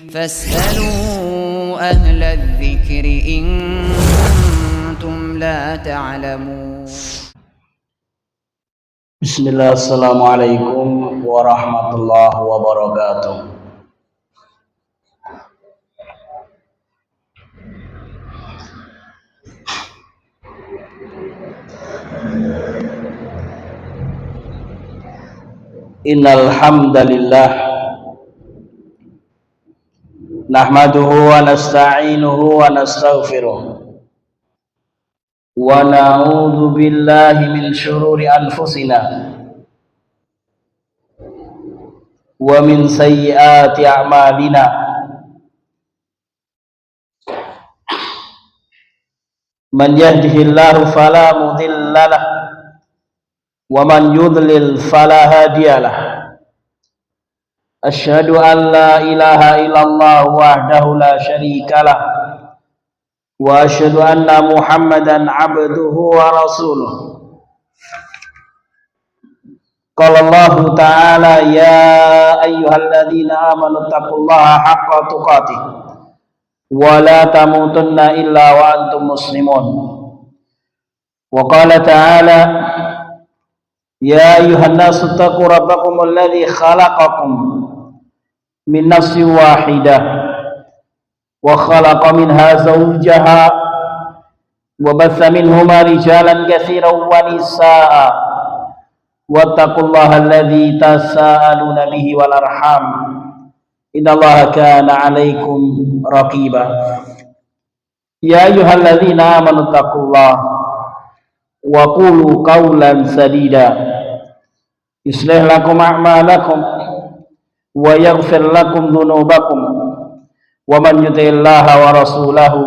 فاسألوا أهل الذكر إن كنتم لا تعلمون. بسم الله. السلام عليكم ورحمة الله وبركاته. Innal hamdalillah nahmaduhu wa nasta'inuhu wa nastaghfiruh wa na'udzu billahi min syururi anfusina wa min sayyiati a'malina. Man yahdihillahu fala mudhillalah wa man yudlil fala hadiyalah. Asyhadu an la ilaha illallah wahdahu la syarikalah wa asyhadu anna Muhammadan abduhu wa rasuluh. Qala Allah ta'ala ya ayyuhalladzina amanu taqullaha haqqa tuqatih wa la tamutunna illa wa antum muslimun. Wa qala ta'ala ya ayyuhan nasu taqu rabbakum alladzi khalaqakum min nafsin wahidah wa khalaqa minha zawjaha wa batha minhuma rijalan katsiran wa nisaa'a wattaqullaha alladzi tasaaluna bihi wal arham innallaha kana 'alaikum raqiba. Ya ayyuhalladzina amanu taqullaha wa qulu qawlan sadida yuslih lakum a'malakum wa yaghfir lakum dhunubakum wa man yuti'illaha wa rasulahu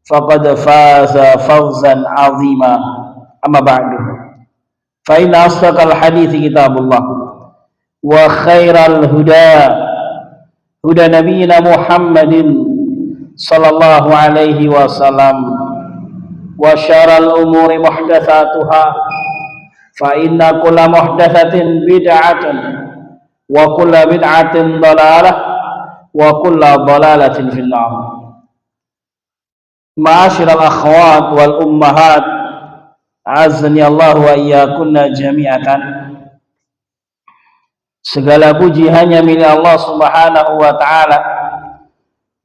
faqad faza fawzan 'azima. Amma ba'du, fa inna asdaqal hadithi kitabullah wa khairal huda huda nabiyyina Muhammadin sallallahu alaihi wasallam wa syarrul umuri muhdatsatuha fa inna kulla muhdatsatin bid'atun wa kulla bid'atin dhalalah wa kulla dhalalatin finnar. Ma'asyiral akhwat wal ummahat, azzani Allah wa iyyakunna jami'atan. Segala puji hanya milik Allah Subhanahu wa taala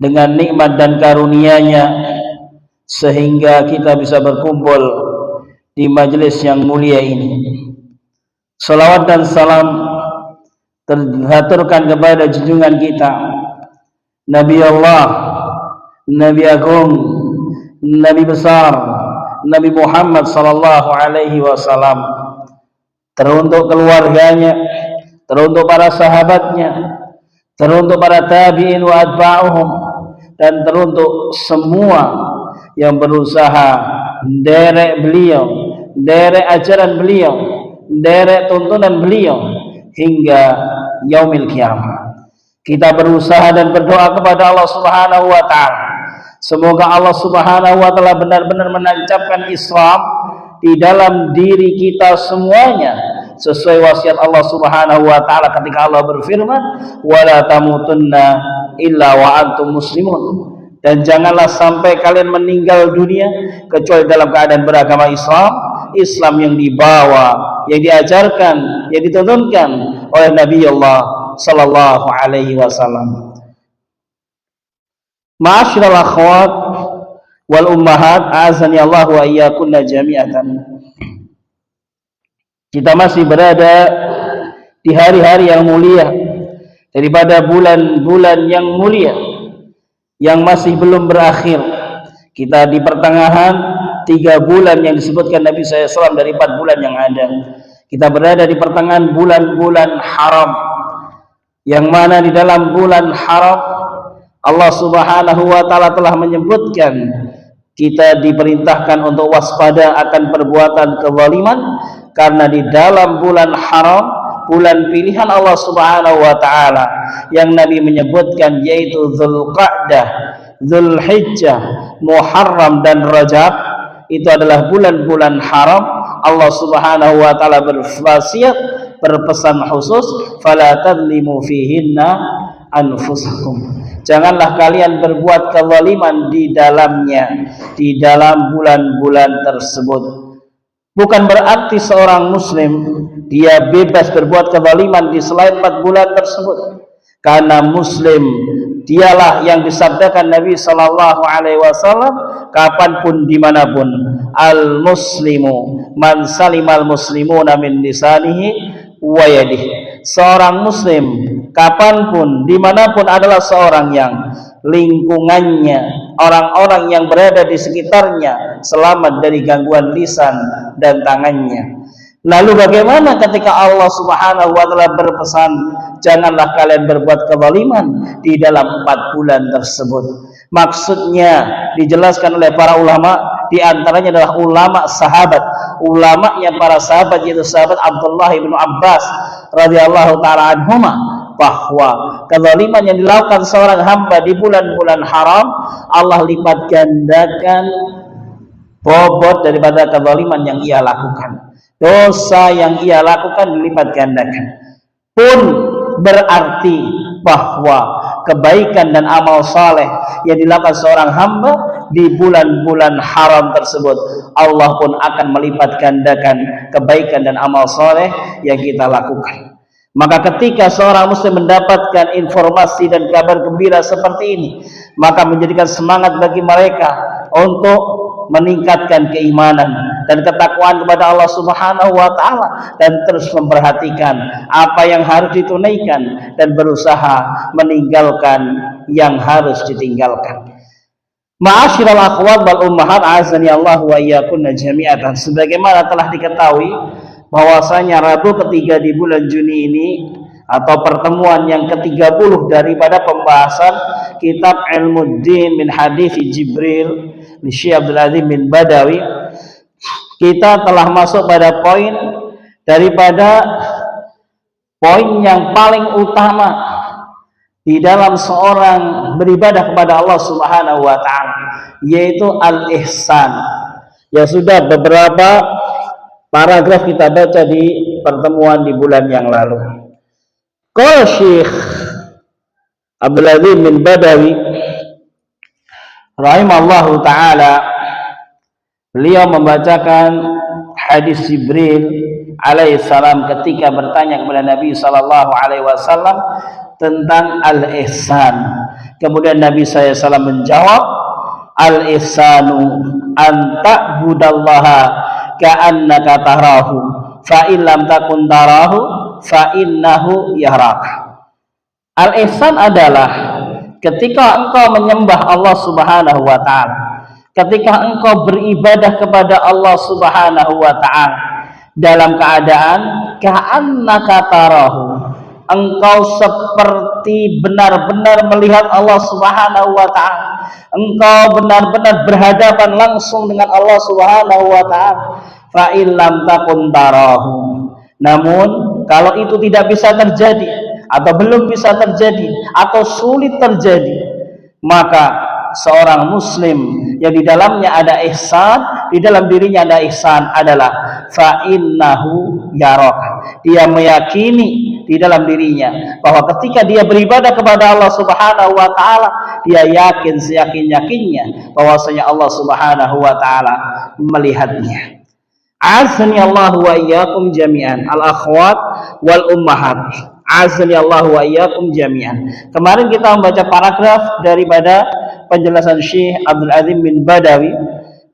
dengan nikmat dan karunia-Nya sehingga kita bisa berkumpul di majelis yang mulia ini. Salawat dan salam terhaturkan kepada junjungan kita Nabi Allah, Nabi Agung, Nabi besar, Nabi Muhammad sallallahu alaihi wasallam, teruntuk keluarganya, teruntuk para sahabatnya, teruntuk para tabi'in wa atba'uhum, dan teruntuk semua yang berusaha derek beliau, derek ajaran beliau, derek tuntunan beliau hingga yaumil qiyamah. Kita berusaha dan berdoa kepada Allah Subhanahu wa taala, semoga Allah Subhanahu wa taala benar-benar menancapkan Islam di dalam diri kita semuanya sesuai wasiat Allah Subhanahu wa taala ketika Allah berfirman, "Wala tamutunna illa wa antum muslimun." Dan janganlah sampai kalian meninggal dunia kecuali dalam keadaan beragama Islam, Islam yang dibawa, yang diajarkan, yang dituntunkan oleh Nabi Allah sallallahu alaihi wasallam. Ma'asyiral akhwat wal ummahat, azani Allah wa iyyakunna jami'atan. Kita masih berada di hari-hari yang mulia, daripada bulan-bulan yang mulia yang masih belum berakhir. Kita di pertengahan 3 bulan yang disebutkan Nabi SAW dari 4 bulan yang ada. Kita berada di pertengahan bulan-bulan haram, yang mana di dalam bulan haram Allah Subhanahu wa taala telah menyebutkan kita diperintahkan untuk waspada akan perbuatan kezaliman, karena di dalam bulan haram, bulan pilihan Allah Subhanahu wa taala yang Nabi menyebutkan, yaitu Dzulqa'dah, Dzulhijjah, Muharram dan Rajab, itu adalah bulan-bulan haram. Allah Subhanahu wa taala berwasiat, berpesan khusus, fala tadlimu fihinna anfusakum. Janganlah kalian berbuat kezaliman di dalamnya, di dalam bulan-bulan tersebut. Bukan berarti seorang muslim dia bebas berbuat kezaliman di selain 4 bulan tersebut. Karena muslim dialah yang disabdakan Nabi sallallahu alaihi wasallam kapanpun dimanapun, al muslimu man salimal muslimuna min lisanihi wa yadihi. Seorang muslim kapanpun dimanapun adalah seorang yang lingkungannya, orang-orang yang berada di sekitarnya selamat dari gangguan lisan dan tangannya. Lalu bagaimana ketika Allah Subhanahu wa taala berpesan, janganlah kalian berbuat kezaliman di dalam 4 bulan tersebut. Maksudnya dijelaskan oleh para ulama, di antaranya adalah ulama sahabat, ulamanya para sahabat, yaitu sahabat Abdullah bin Abbas radhiyallahu taala anhuma, bahwa kezaliman yang dilakukan seorang hamba di bulan-bulan haram Allah lipat gandakan bobot daripada kezaliman yang ia lakukan. Dosa yang ia lakukan dilipat gandakan. Pun berarti bahwa kebaikan dan amal saleh yang dilakukan seorang hamba di bulan-bulan haram tersebut, Allah pun akan melipat gandakan kebaikan dan amal saleh yang kita lakukan. Maka ketika seorang muslim mendapatkan informasi dan kabar gembira seperti ini, maka menjadikan semangat bagi mereka untuk meningkatkan keimanan dan ketakwaan kepada Allah Subhanahu wa taala, dan terus memperhatikan apa yang harus ditunaikan dan berusaha meninggalkan yang harus ditinggalkan. Ma'asyiral akhwat wal ummahat, azani Allah wa iyyakunna jami'atan. Sebagaimana telah diketahui bahwasanya Rabu ketiga di bulan Juni ini atau pertemuan yang ke-30 daripada pembahasan kitab Ilmuddin min Hadits Jibril di Syekh Abdul Aziz bin Badawi, kita telah masuk pada poin daripada poin yang paling utama di dalam seorang beribadah kepada Allah Subhanahu wa taala, yaitu al-ihsan. Ya sudah beberapa paragraf kita baca di pertemuan di bulan yang lalu. Qala Syekh Abdul Aziz bin Badawi rahimallahu taala, beliau membacakan hadis Jibril alaihissalam ketika bertanya kepada Nabi sallallahu alaihi wasallam tentang al-ihsan. Kemudian Nabi SAW menjawab, al-ihsanu an ta'budallaha ka'annaka tarahu fa in lam takun tarahu fa innahu yaraka. Al-ihsan adalah ketika engkau menyembah Allah Subhanahu wa taala, ketika engkau beribadah kepada Allah Subhanahu wa taala dalam keadaan ka'annaka tarahu, engkau seperti benar-benar melihat Allah Subhanahu wa taala, engkau benar-benar berhadapan langsung dengan Allah Subhanahu wa taala. Fa illam takun tarahu, namun kalau itu tidak bisa terjadi atau belum bisa terjadi atau sulit terjadi, maka seorang muslim yang di dalamnya ada ihsan, di dalam dirinya ada ihsan adalah fa innahu yaraka. Dia meyakini di dalam dirinya bahwa ketika dia beribadah kepada Allah Subhanahu wa taala, dia yakin seyakin-yakinnya bahwasanya Allah Subhanahu wa taala melihatnya. Azani Allah wa iyyakum jami'an, al-akhwat wal ummahat. Azani Allah wa iyyakum jami'an. Kemarin kita membaca paragraf daripada penjelasan Syekh Abdul Aziz bin Badawi.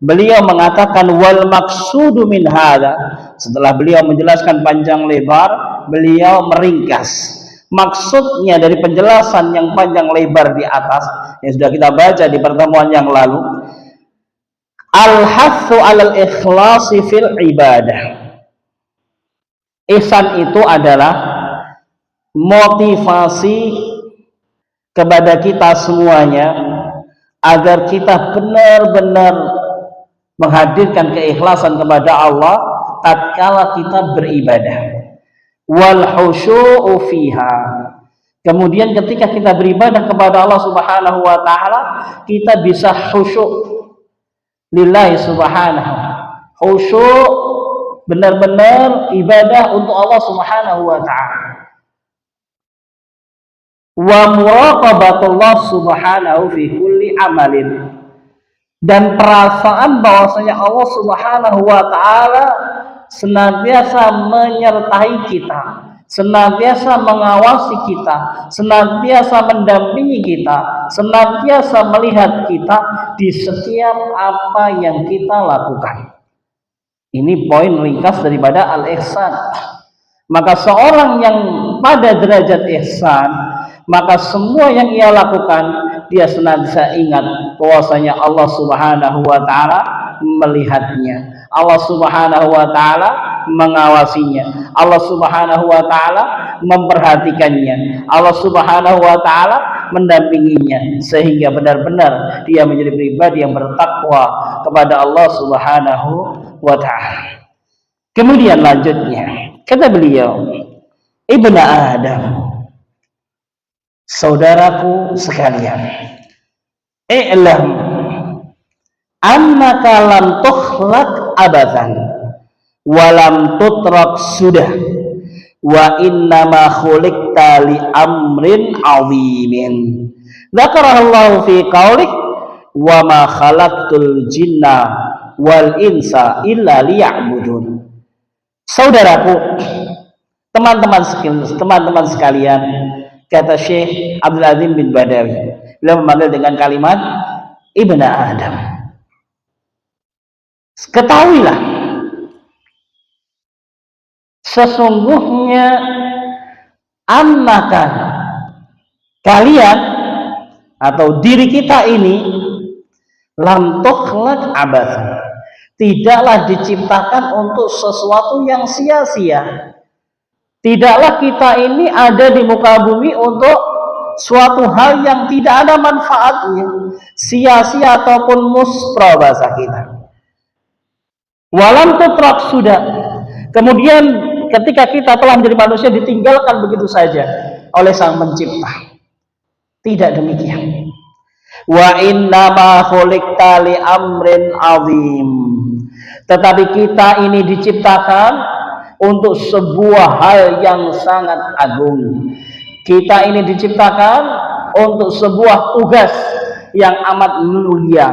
Beliau mengatakan wal maksudu min hadza. Setelah beliau menjelaskan panjang lebar, beliau meringkas. Maksudnya dari penjelasan yang panjang lebar di atas yang sudah kita baca di pertemuan yang lalu, al-hathu 'alal ikhlasi fil ibadah. Ihsan itu adalah motivasi kepada kita semuanya agar kita benar-benar menghadirkan keikhlasan kepada Allah tatkala kita beribadah. Wal khusyu'u fiha. Kemudian ketika kita beribadah kepada Allah Subhanahu wa taala, kita bisa khusyuk lillahi subhanahu. Khusyuk benar-benar ibadah untuk Allah Subhanahu wa taala. wa muraqabatullah subhanahu fi kulli amalin, dan perasaan bahwasanya Allah subhanahu wa ta'ala senantiasa menyertai kita, senantiasa mengawasi kita, senantiasa mendampingi kita, senantiasa melihat kita di setiap apa yang kita lakukan. Ini poin ringkas daripada al-ihsan. Maka seorang yang pada derajat ihsan, maka semua yang ia lakukan, dia senantiasa ingat bahwasanya Allah subhanahu wa ta'ala melihatnya, Allah subhanahu wa ta'ala mengawasinya, Allah subhanahu wa ta'ala memperhatikannya, Allah subhanahu wa ta'ala mendampinginya, sehingga benar-benar dia menjadi pribadi yang bertakwa kepada Allah subhanahu wa ta'ala. Kemudian lanjutnya kata beliau, Ibnu Adam, saudaraku sekalian, i'lam annaka lam tukhlaq abathan wa lam tutrak sudah wa innama khuliqta li amrin 'azimin. Dzakarahallahu fi qaulih wa ma khalaqtul jinna wal insa illa liya'budun. Saudaraku, teman-teman sekalian, kata Syekh Abdul Azim bin Badawi, beliau memanggil dengan kalimat Ibnu Adam, ketahuilah sesungguhnya annaka, kalian atau diri kita ini, lam tukhlaq abathan, tidaklah diciptakan untuk sesuatu yang sia-sia. Tidaklah kita ini ada di muka bumi untuk suatu hal yang tidak ada manfaatnya, sia-sia ataupun muspro bahasa kita. Walam tutrak sudah. Kemudian ketika kita telah menjadi manusia, ditinggalkan begitu saja oleh Sang Pencipta. Tidak demikian. Wa innama khuliqta li amrin 'azim. Tetapi kita ini diciptakan untuk sebuah hal yang sangat agung. Kita ini diciptakan untuk sebuah tugas yang amat mulia.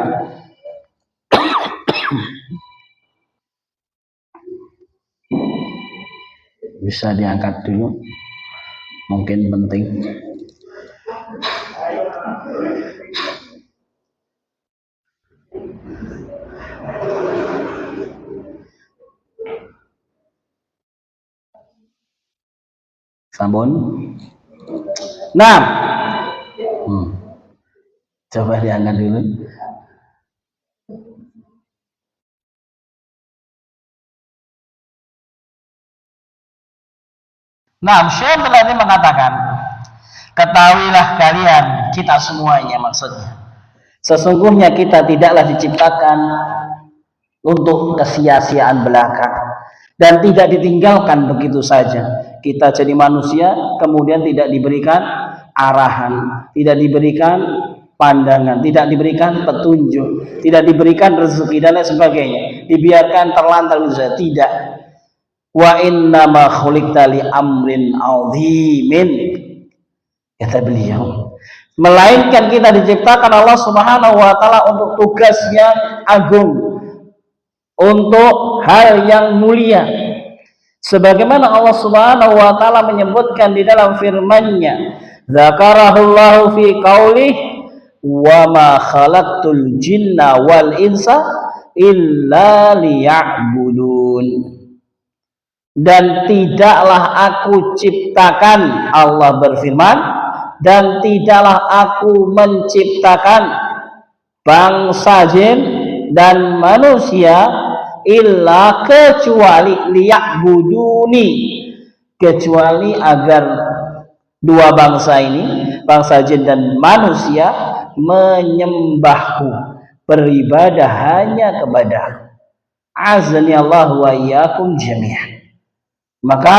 Bisa diangkat dulu, mungkin penting. Sampun. Nah, coba diangkat dulu. Nah, Syekh Abdul mengatakan, ketahuilah kalian, kita semuanya maksudnya, sesungguhnya kita tidaklah diciptakan untuk kesia-siaan belaka dan tidak ditinggalkan begitu saja. Kita jadi manusia kemudian tidak diberikan arahan, tidak diberikan pandangan, tidak diberikan petunjuk, tidak diberikan rezeki dan lain sebagainya, dibiarkan terlantar begitu saja. Tidak. Wa innama khuliqta li amrin 'azimin, kata beliau, melainkan kita diciptakan Allah Subhanahu wa taala untuk tugas yang agung, untuk hal yang mulia. Sebagaimana Allah Subhanahu wa taala menyebutkan di dalam firman-Nya, Zakarahullahu fi qaulih wa ma khalaqtul jinna wal insa illa liya'budun. Dan tidaklah aku ciptakan, Allah berfirman, dan tidaklah aku menciptakan bangsa jin dan manusia illa kecuali liya'buduni, kecuali agar dua bangsa ini, bangsa jin dan manusia, menyembahku, beribadah hanya kepadaku. Azani Allah wa iyyakum jami'an. Maka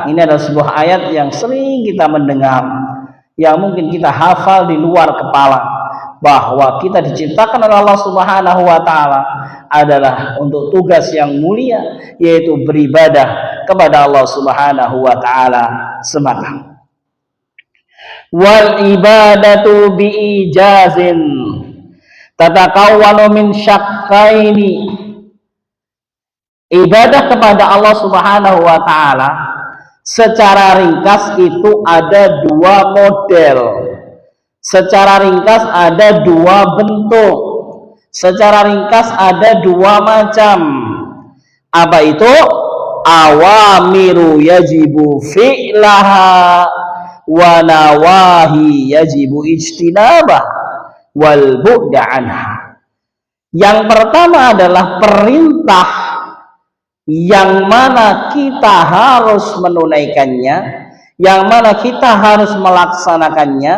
ini adalah sebuah ayat yang sering kita mendengar, yang mungkin kita hafal di luar kepala, bahwa kita diciptakan oleh Allah Subhanahu wa taala adalah untuk tugas yang mulia, yaitu beribadah kepada Allah Subhanahu wa taala semata. wal ibadatu bi ijazin tatakawwanu min syakkaini. Ibadah kepada Allah Subhanahu wa taala secara ringkas itu ada dua model. Secara ringkas ada dua bentuk. Secara ringkas ada dua macam. Apa itu? Awamiru yajibu fi'laha wa nawahi yajibu ijtinabah wal bu'da anha. Yang pertama adalah perintah yang mana kita harus menunaikannya, yang mana kita harus melaksanakannya,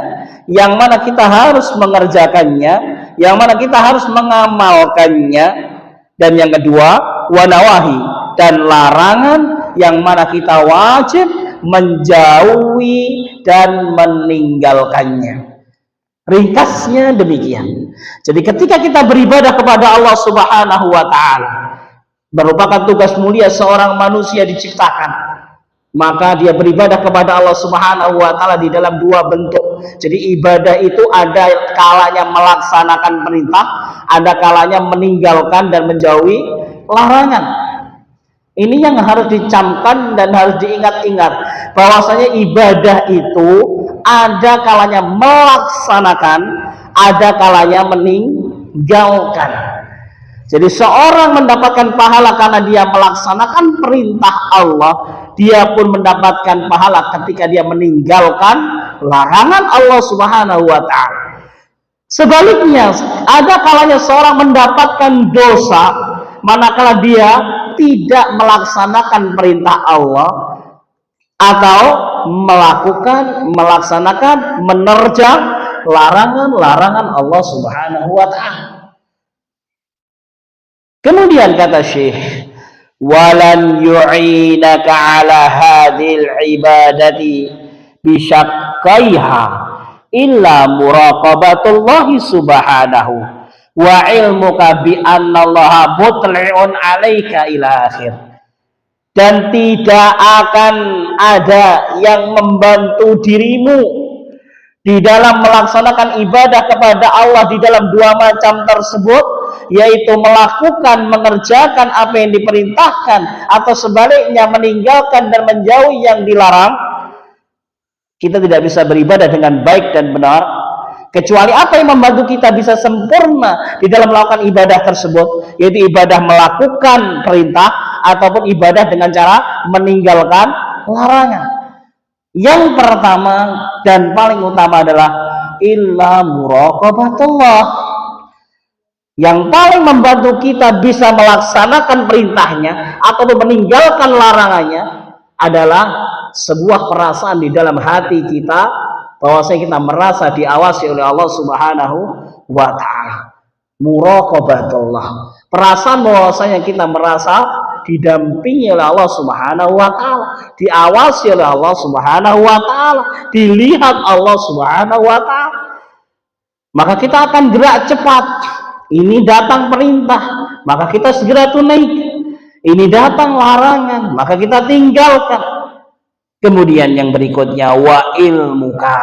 yang mana kita harus mengerjakannya, yang mana kita harus mengamalkannya. Dan yang kedua, wanawahi, dan larangan yang mana kita wajib menjauhi dan meninggalkannya. Ringkasnya demikian. Jadi ketika kita beribadah kepada Allah Subhanahu wa taala, merupakan tugas mulia seorang manusia diciptakan, maka dia beribadah kepada Allah Subhanahu wa taala di dalam dua bentuk. Jadi ibadah itu ada kalanya melaksanakan perintah, ada kalanya meninggalkan dan menjauhi larangan. Ini yang harus dicamkan dan harus diingat-ingat, bahwasanya ibadah itu ada kalanya melaksanakan, ada kalanya meninggalkan. Jadi seorang mendapatkan pahala karena dia melaksanakan perintah Allah, dia pun mendapatkan pahala ketika dia meninggalkan larangan Allah Subhanahu wa taala. Sebaliknya, ada kalanya seorang mendapatkan dosa manakala dia tidak melaksanakan perintah Allah atau melaksanakan, menerjang larangan-larangan Allah Subhanahu wa taala. Kemudian kata Syekh, walan yu'inaka ala hadhil ibadati bisyakkaiha illa muraqabatullahi subhanahu wa ilmuka bi annallaha mutli'un 'alaika ila akhir. Dan tidak akan ada yang membantu dirimu di dalam melaksanakan ibadah kepada Allah di dalam dua macam tersebut, yaitu melakukan, mengerjakan apa yang diperintahkan, atau sebaliknya meninggalkan dan menjauhi yang dilarang. Kita tidak bisa beribadah dengan baik dan benar kecuali apa yang membantu kita bisa sempurna di dalam melakukan ibadah tersebut, yaitu ibadah melakukan perintah ataupun ibadah dengan cara meninggalkan larangan. Yang pertama dan paling utama adalah illa muraqabatullah. Yang paling membantu kita bisa melaksanakan perintahnya atau meninggalkan larangannya adalah sebuah perasaan di dalam hati kita, bahwasanya kita merasa diawasi oleh Allah Subhanahu wa taala. Muraqabatullah, perasaan bahwasanya kita merasa didampingi oleh Allah Subhanahu wa taala, diawasi oleh Allah Subhanahu wa taala, dilihat Allah Subhanahu wa taala. Maka kita akan gerak cepat. Ini datang perintah, maka kita segera tunaikan. Ini datang larangan, maka kita tinggalkan. Kemudian yang berikutnya, wa ilmuka,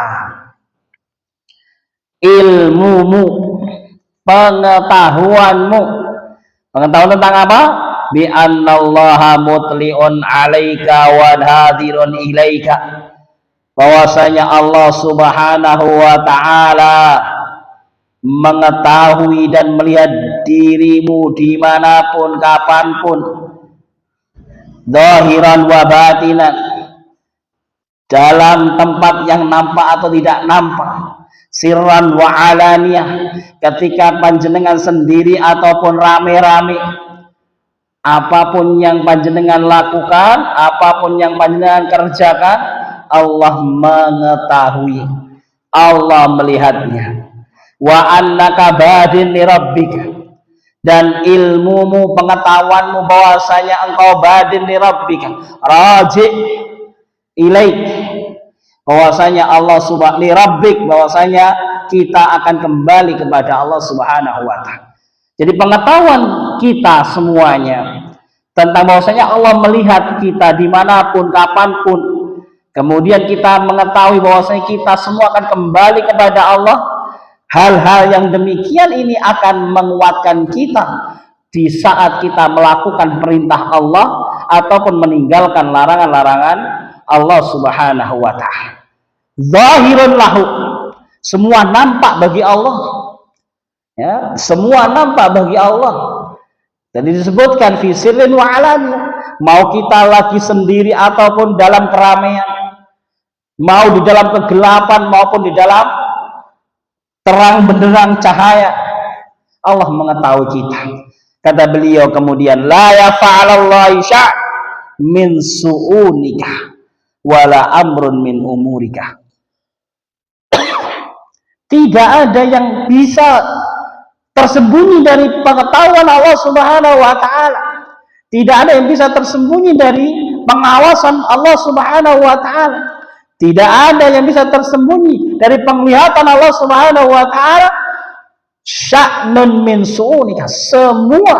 ilmumu, pengetahuanmu. Pengetahuan tentang apa? Bi annallaha mutli'un 'alaika wa hadirun ilaika. Bahwasanya Allah Subhanahu wa taala mengetahui dan melihat dirimu dimanapun, kapanpun, zahiran wa batinan, dalam tempat yang nampak atau tidak nampak, sirran wa alaniyah, ketika panjenengan sendiri ataupun rame-rame. Apapun yang panjenengan lakukan, apapun yang panjenengan kerjakan, Allah mengetahui, Allah melihatnya. Wa annaka badin li rabbika, dan ilmumu, pengetahuanmu bahwasanya engkau badin li rabbika, raji ilaik, bahwasanya Allah subhanahu li rabbik, bahwasanya kita akan kembali kepada Allah Subhanahu wa taala. Jadi pengetahuan kita semuanya tentang bahwasanya Allah melihat kita dimanapun, kapanpun, kemudian kita mengetahui bahwasanya kita semua akan kembali kepada Allah, hal-hal yang demikian ini akan menguatkan kita di saat kita melakukan perintah Allah ataupun meninggalkan larangan-larangan Allah Subhanahu wa ta'ala. Zahirun lahu, semua nampak bagi Allah, ya, semua nampak bagi Allah. Jadi disebutkan fi sirrin wa alaniyah, mau kita lagi sendiri ataupun dalam keramaian, mau di dalam kegelapan maupun di dalam terang benderang cahaya, Allah mengetahui kita. Kata beliau kemudian, la yafa'alallahu sya' min su'unika wala amrun min umurika. Tidak ada yang bisa tersembunyi dari pengetahuan Allah Subhanahu wa ta'ala. Tidak ada yang bisa tersembunyi dari pengawasan Allah Subhanahu wa ta'ala. Tidak ada yang bisa tersembunyi dari penglihatan Allah Subhanahu wa ta'ala. Sya'nun min su'unika, semua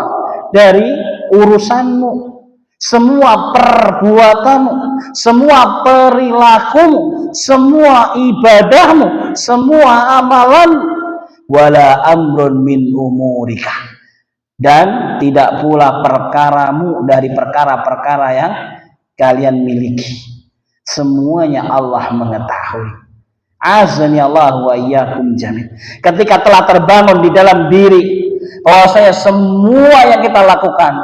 dari urusanmu, semua perbuatanmu, semua perilakumu, semua ibadahmu, semua amalanmu, wala amrun min umurika, dan tidak pula perkaramu dari perkara-perkara yang kalian miliki. Semuanya Allah mengetahui. Azani Allah wa iyyakum jami'. Ketika telah terbangun di dalam diri bahwasanya semua yang kita lakukan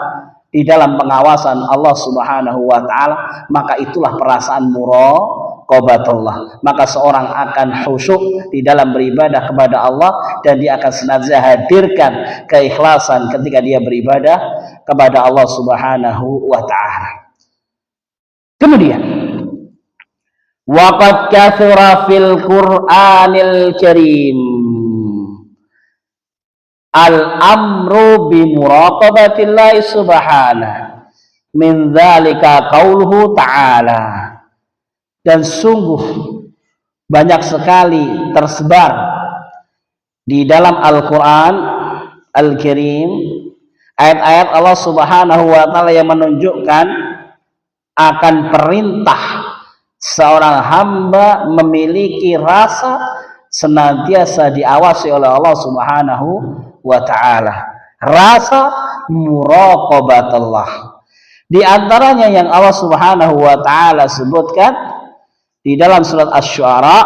di dalam pengawasan Allah Subhanahu wa ta'ala, maka itulah perasaan muraqabatullah. Maka seorang akan khusyuk di dalam beribadah kepada Allah, dan dia akan senantiasa hadirkan keikhlasan ketika dia beribadah kepada Allah Subhanahu wa ta'ala. Kemudian waqad kathura fil Qur'anil Karim al-amru bi muraqabatillahi subhanahu min dzalika qauluhu ta'ala, dan sungguh banyak sekali tersebar di dalam Al-Qur'an Al-Karim ayat-ayat Allah Subhanahu wa ta'ala yang menunjukkan akan perintah seorang hamba memiliki rasa senantiasa diawasi oleh Allah Subhanahu wa ta'ala, rasa muraqabatullah. Di antaranya yang Allah Subhanahu wa ta'ala sebutkan di dalam surat Asy-Syu'ara,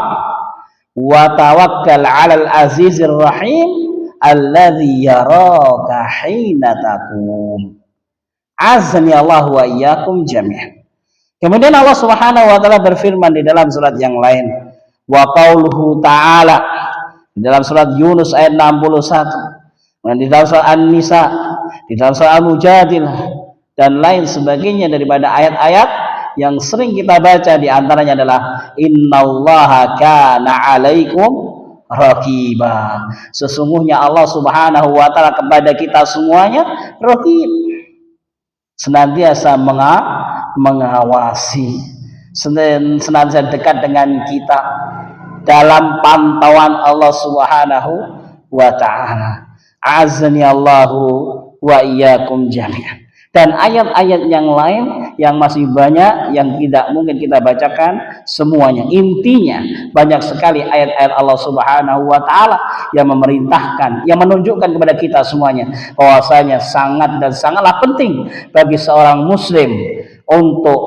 wa tawakkal 'alal azizir rahim alladzi yaraka hina taqum. Azani Allah wa iyyakum jami'an. Kemudian Allah Subhanahu wa ta'ala berfirman di dalam surat yang lain, wa qauluhu ta'ala, di dalam surat Yunus ayat 61, dan di dalam surat An-Nisa, di dalam surat Al-Mujadilah, dan lain sebagainya daripada ayat-ayat yang sering kita baca. Di antaranya adalah innallaha kana 'alaikum raqiba, sesungguhnya Allah Subhanahu wa ta'ala kepada kita semuanya raqib, senantiasa mengawasi, senantiasa dekat dengan kita dalam pantauan Allah Subhanahu wa ta'ala. Azani Allahu wa iyyakum jami'an. Dan ayat-ayat yang lain yang masih banyak yang tidak mungkin kita bacakan semuanya. Intinya banyak sekali ayat-ayat Allah Subhanahu wa ta'ala yang memerintahkan, yang menunjukkan kepada kita semuanya bahwasanya sangat dan sangatlah penting bagi seorang muslim untuk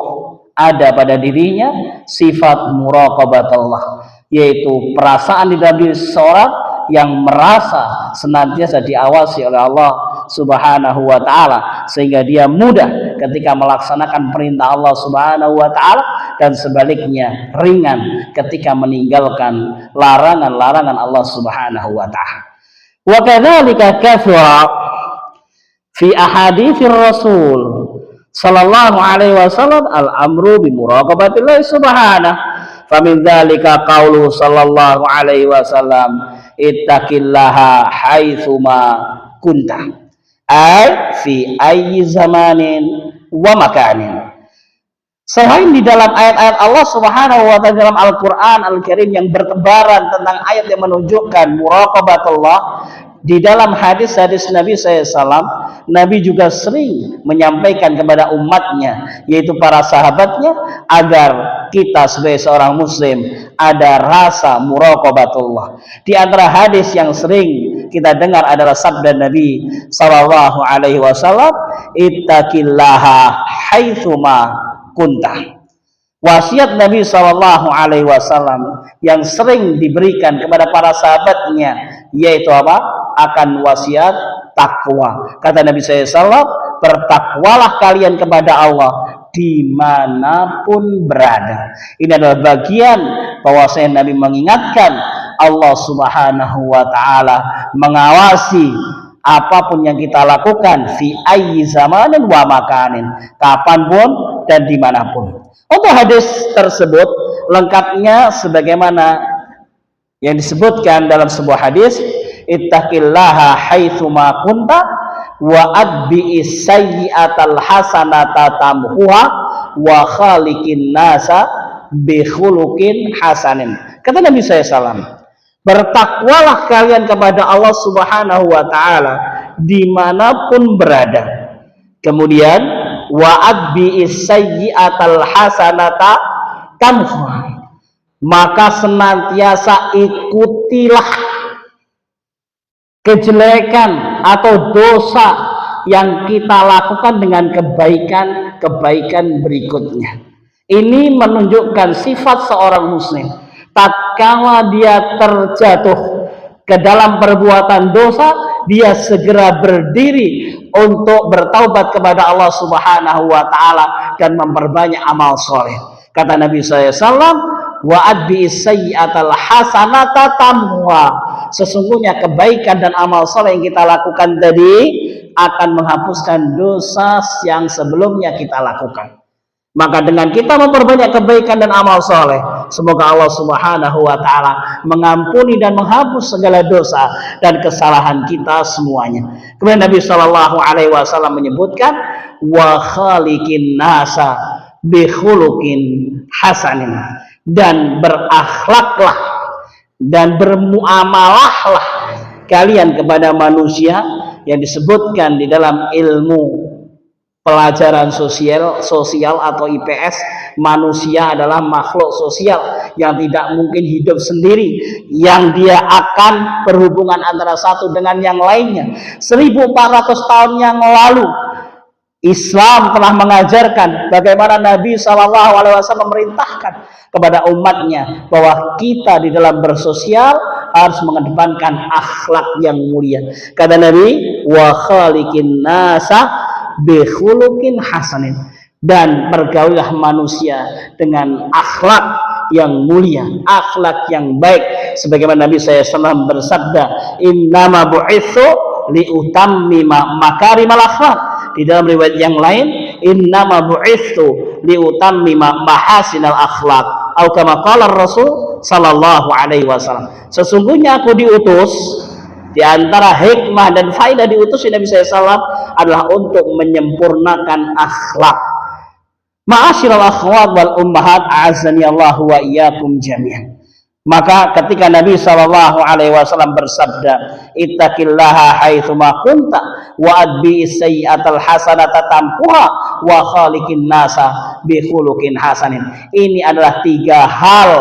ada pada dirinya sifat muraqabatullah, yaitu perasaan di dalam diri seseorang yang merasa senantiasa diawasi oleh Allah Subhanahu wa ta'ala, sehingga dia mudah ketika melaksanakan perintah Allah Subhanahu wa ta'ala, dan sebaliknya ringan ketika meninggalkan larangan-larangan Allah Subhanahu wa ta'ala. Wa kadzalika kathura fi ahaditsir Rasul sallallahu alaihi wasallam al-amru bi muraqabatillahi subhanahu. Famin dzalika qauluhu sallallahu alaihi wasallam ittaqillaha haitsuma kunta, ay fi ayyi zamanin wa makanin. Selain di dalam ayat-ayat Allah Subhanahu wa ta'ala dalam Al-Qur'an Al-Karim yang bertebaran tentang ayat yang menunjukkan muraqabatullah, Di dalam hadis-hadis Nabi SAW, Nabi juga sering menyampaikan kepada umatnya, yaitu para sahabatnya, agar kita sebagai seorang muslim ada rasa muraqabatullah. Di antara hadis yang sering kita dengar adalah sabda Nabi sallallahu alaihi wasallam, ittaqillaha haitsuma kunta. Wasiat Nabi sallallahu alaihi wasallam yang sering diberikan kepada para sahabatnya, yaitu apa? Akan wasiat takwa. Kata Nabi SAW, bertakwalah kalian kepada Allah dimanapun berada. Ini adalah bagian bahwasanya Nabi mengingatkan Allah Subhanahu wa Ta'ala mengawasi apapun yang kita lakukan, fi ayyi zamanin wa makanin, kapanpun dan dimanapun. Untuk hadis tersebut lengkapnya sebagaimana yang disebutkan dalam sebuah hadis, ittaqillaha haitsuma kunta wa adbi'is sayyi'atal hasanata tamhuha wa khaliqin nasa bi khuluqin hasanin. Kata Nabi SAW, bertakwalah kalian kepada Allah Subhanahu wa Ta'ala dimanapun berada. Kemudian wa adbi'is sayyi'atal hasanata tamhuha, maka senantiasa ikutilah kejelekan atau dosa yang kita lakukan dengan kebaikan-kebaikan berikutnya. Ini menunjukkan sifat seorang muslim. Tatkala dia terjatuh ke dalam perbuatan dosa, dia segera berdiri untuk bertaubat kepada Allah Subhanahu wa Ta'ala dan memperbanyak amal soleh. Kata Nabi SAW, wa adbi'is sayyi'atal hasanata tamhuha, sesungguhnya kebaikan dan amal soleh yang kita lakukan tadi akan menghapuskan dosa yang sebelumnya kita lakukan. Maka dengan kita memperbanyak kebaikan dan amal soleh, semoga Allah Subhanahu wa Ta'ala mengampuni dan menghapus segala dosa dan kesalahan kita semuanya. Kemudian Nabi Shallallahu Alaihi Wasallam menyebutkan, wa khaliqin nasa bi khuluqin hasanin, dan berakhlaklah dan bermuamalahlah kalian kepada manusia, yang disebutkan di dalam ilmu pelajaran sosial atau IPS, manusia adalah makhluk sosial yang tidak mungkin hidup sendiri, yang dia akan berhubungan antara satu dengan yang lainnya. 1400 tahun yang lalu Islam telah mengajarkan bagaimana Nabi SAW memerintahkan kepada umatnya bahwa kita di dalam bersosial harus mengedepankan akhlak yang mulia. Kata Nabi, wa khaliqin nasa bi khuluqin hasanin, dan bergaulilah manusia dengan akhlak yang mulia, akhlak yang baik. Sebagaimana Nabi SAW bersabda, innama bu'itsu liutammima makarimal akhlak. Di dalam riwayat yang lain, innama bu'itsu liutammima mahasinal akhlak, atau kama qala Rasul sallallahu alaihi wasallam, sesungguhnya aku diutus, di antara hikmah dan faedah diutus Nabi SAW adalah untuk menyempurnakan akhlak. Ma'asyiral akhwat wal ummahat, a'azzani Allah wa iyyakum jami'an. Maka ketika Nabi SAW bersabda, ittaqillaha haitsuma kunta wa adbi'is sayyi'atal hasanata tamhuha wa khaliqin nasa bi khuluqin hasanin. Ini adalah 3 hal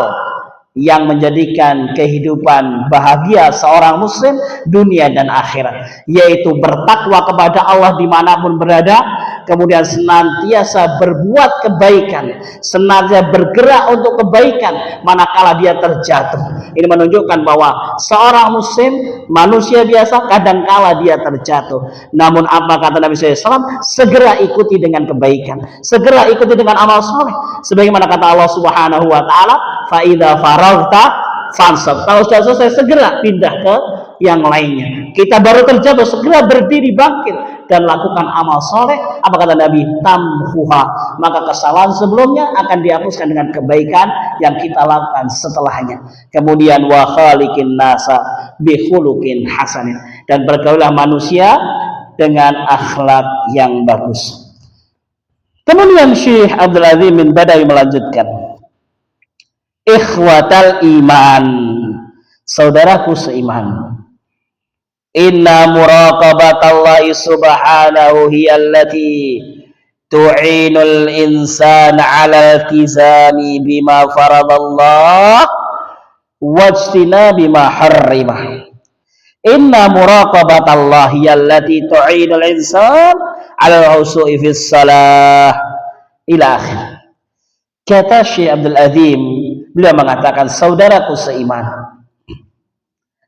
yang menjadikan kehidupan bahagia seorang muslim dunia dan akhirat, yaitu bertakwa kepada Allah dimanapun berada, kemudian senantiasa berbuat kebaikan, senantiasa bergerak untuk kebaikan manakala dia terjatuh. Ini menunjukkan bahwa seorang muslim, manusia biasa, kadangkala dia terjatuh, namun apa kata Nabi SAW, segera ikuti dengan kebaikan, segera ikuti dengan amal soleh, sebagaimana kata Allah Subhanahu wa Ta'ala, fa idza faragta fansab, kalau sudah selesai segera pindah ke yang lainnya. Kita baru terjatuh, segera berdiri bangkit dan lakukan amal soleh. Apa kata Nabi? Tamhuha, maka kesalahan sebelumnya akan dihapuskan dengan kebaikan yang kita lakukan setelahnya. Kemudian wa khaliqin nasa bi khuluqin hasanin, dan bergaulah manusia dengan akhlak yang bagus. Kemudian Syekh Abdul Azim bin Badawi melanjutkan, ikhwatal iman, saudaraku seiman, Inna muraqabatallahi subhanahu hiyallati tu'inul insana 'ala iltizami bima faradallah wajtina bima harrimah. Inna muraqabatallahi hiyallati tu'inul insana 'ala al-khushu'i fis shalah ila akhir. Kata Syekh Abdul Azim, beliau mengatakan, saudaraku seiman,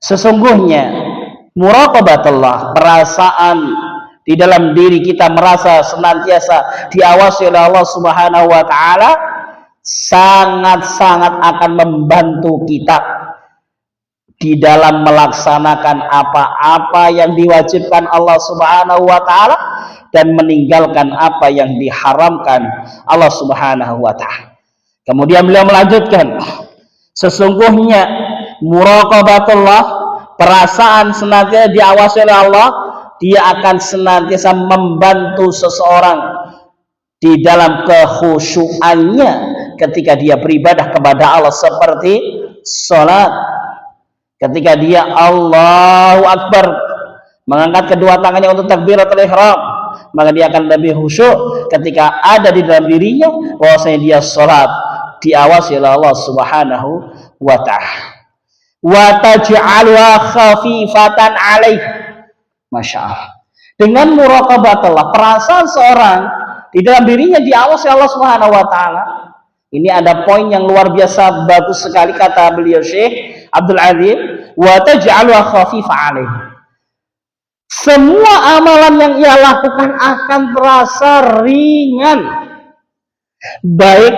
sesungguhnya muraqabatullah, perasaan di dalam diri kita merasa senantiasa diawasi oleh Allah Subhanahu wa taala, sangat-sangat akan membantu kita di dalam melaksanakan apa-apa yang diwajibkan Allah Subhanahu wa taala dan meninggalkan apa yang diharamkan Allah Subhanahu wa taala. Kemudian beliau melanjutkan, sesungguhnya muraqabatullah, perasaan senantiasa diawasi oleh Allah, dia akan senantiasa membantu seseorang di dalam kekhusyuannya ketika dia beribadah kepada Allah, seperti sholat. Ketika dia Allahu Akbar, mengangkat kedua tangannya untuk takbiratul ihram, maka dia akan lebih khusyuk ketika ada di dalam dirinya bahwasanya dia sholat diawasi oleh Allah Subhanahu wa ta'ala. Wa taj'alha khafifatan 'alaih. Masya Allah. Dengan muraqabatullah, perasaan seorang di dalam dirinya diawasi Allah Subhanahu wa ta'ala. Ini ada poin yang luar biasa bagus sekali kata beliau Syekh Abdul Azim, wa taj'alha khafifatan 'alaih. Semua amalan yang ia lakukan akan terasa ringan. Baik,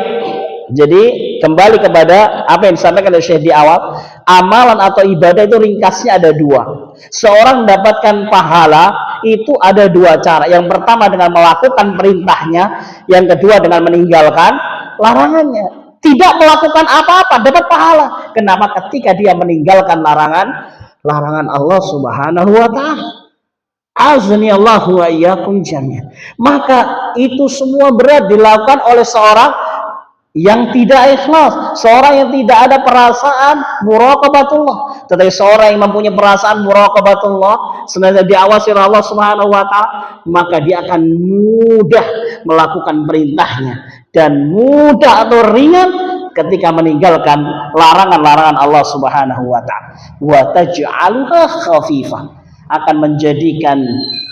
jadi kembali kepada apa yang disampaikan oleh Syekh di awal, amalan atau ibadah itu ringkasnya ada dua. Seorang mendapatkan pahala itu ada dua cara. Yang pertama dengan melakukan perintahnya, yang kedua dengan meninggalkan larangannya. Tidak melakukan apa-apa dapat pahala. Kenapa? Ketika dia meninggalkan larangan Allah Subhanahu wa ta'ala. Azni Allahu wa iyyakum jami'an. Maka itu semua berat dilakukan oleh seorang yang tidak ikhlas, seorang yang tidak ada perasaan muraqabatullah. Tetapi seorang yang mempunyai perasaan muraqabatullah, senantiasa diawasi oleh Allah Subhanahu wa taala, maka dia akan mudah melakukan perintahnya dan mudah atau ringan ketika meninggalkan larangan-larangan Allah Subhanahu wa taala. Wa taj'aluha khafifah, akan menjadikan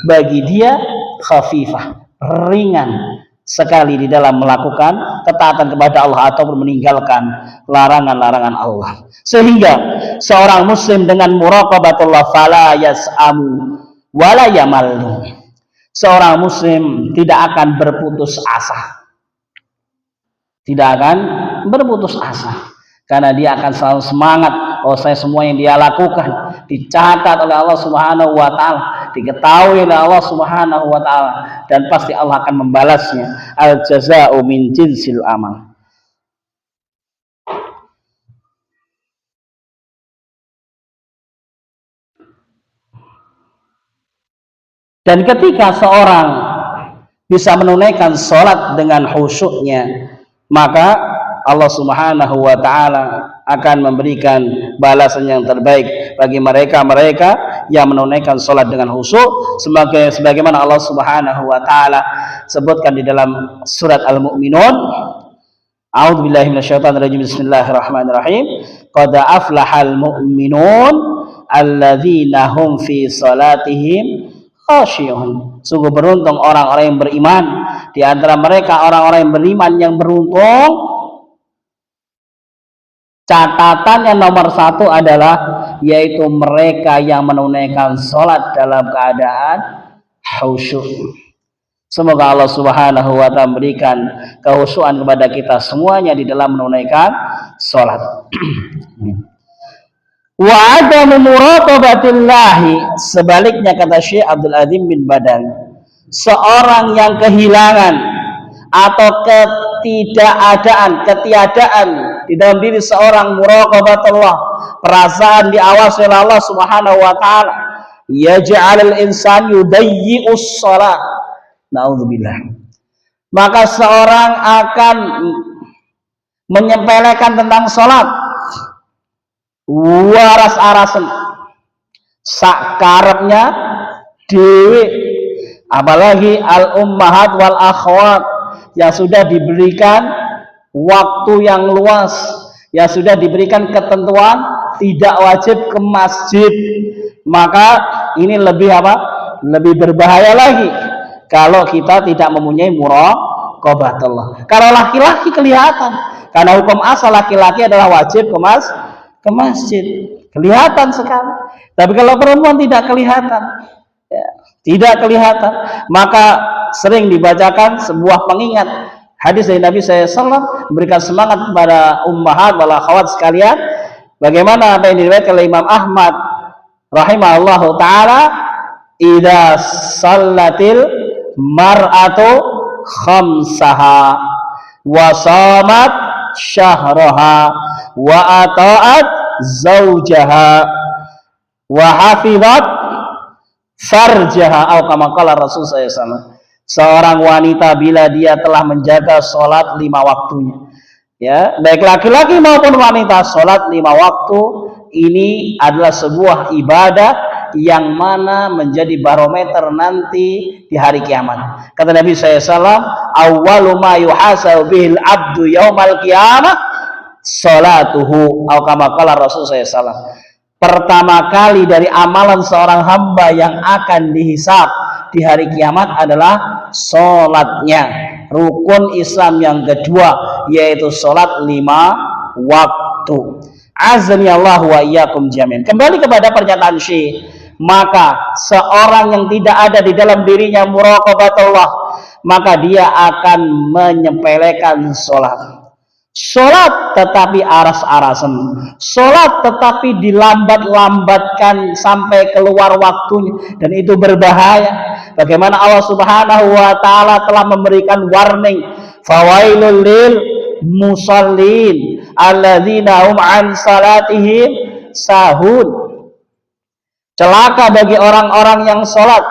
bagi dia khafifah, ringan sekali di dalam melakukan ketaatan kepada Allah ataupun meninggalkan larangan-larangan Allah. Sehingga seorang muslim dengan muraqabatullah fala yas'amu wala yamallu. Seorang muslim tidak akan berputus asa. Tidak akan berputus asa. Karena dia akan selalu semangat, saya semua yang dia lakukan dicatat oleh Allah Subhanahu wa taala, diketahui oleh Allah Subhanahu wa taala, dan pasti Allah akan membalasnya. Al jazaa'u min jinsil amal. Dan ketika seorang bisa menunaikan sholat dengan khusyuknya, maka Allah Subhanahu wa ta'ala akan memberikan balasan yang terbaik bagi mereka yang menunaikan sholat dengan khusyuk, sebagaimana Allah Subhanahu wa ta'ala sebutkan di dalam surat Al-Mu'minun. A'udzubillahi minasyaitonirrajim. Bismillahirrahmanirrahim. Qad aflahal mu'minun alladzina hum fi salatihim khashi'un. Sungguh beruntung orang-orang yang beriman. Di antara mereka orang-orang yang beriman yang beruntung, catatan yang nomor satu adalah yaitu mereka yang menunaikan sholat dalam keadaan khusyuk. Semoga Allah Subhanahu wa ta'ala memberikan kekhusyuan kepada kita semuanya di dalam menunaikan sholat. Wa adamu muraqabatillahi, sebaliknya kata Syekh Abdul Azim bin Badal, seorang yang kehilangan atau ketiadaan di dalam diri seorang muraqabatullah, perasaan diawasi oleh Allah Subhanahu wa taala, yaj'alul insan yudayyi'us shalah. Naudzubillah. Maka seorang akan menyepelekan tentang salat, waras-arasan. sakarepnya dewe, apalagi al ummahat wal akhwat yang sudah diberikan waktu yang luas, yang sudah diberikan ketentuan tidak wajib ke masjid, maka ini lebih apa? Lebih berbahaya lagi kalau kita tidak mempunyai muraqabatullah. Kalau laki-laki kelihatan, karena hukum asal laki-laki adalah wajib ke masjid, kelihatan sekali. Tapi kalau perempuan tidak kelihatan, ya, tidak kelihatan, maka sering dibacakan sebuah pengingat hadis dari Nabi SAW memberikan semangat kepada ummahat wal akhwat sekalian, bagaimana apa yang diriwayatkan oleh Imam Ahmad rahimahullahu taala, idza sallatil mar'atu khamsaha wa shamat syahraha wa ata'at zaujaha wa hafizat farjaha, atau kama qala Rasul SAW, seorang wanita bila dia telah menjaga sholat 5 waktunya, ya, baik laki-laki maupun wanita, sholat 5 waktu ini adalah sebuah ibadah yang mana menjadi barometer nanti di hari kiamat. Kata Nabi SAW, awwalu ma yuhasabu bihil abdu yaumal qiyamah sholatuhu, atau kama qala Rasul SAW, pertama kali dari amalan seorang hamba yang akan dihisab di hari kiamat adalah sholatnya. Rukun Islam yang kedua yaitu sholat 5 waktu. Azani Allah wa iyyakum jami'an. Kembali kepada pernyataan Syekh, maka seorang yang tidak ada di dalam dirinya muraqabatullah, maka dia akan menyepelekan sholat. Sholat tetapi aras-arasan, sholat tetapi dilambat-lambatkan sampai keluar waktunya, dan itu berbahaya. Bagaimana Allah Subhanahu wa taala telah memberikan warning, fawailul lil musallin alladzina hum an salatihim sahun. Celaka bagi orang-orang yang sholat.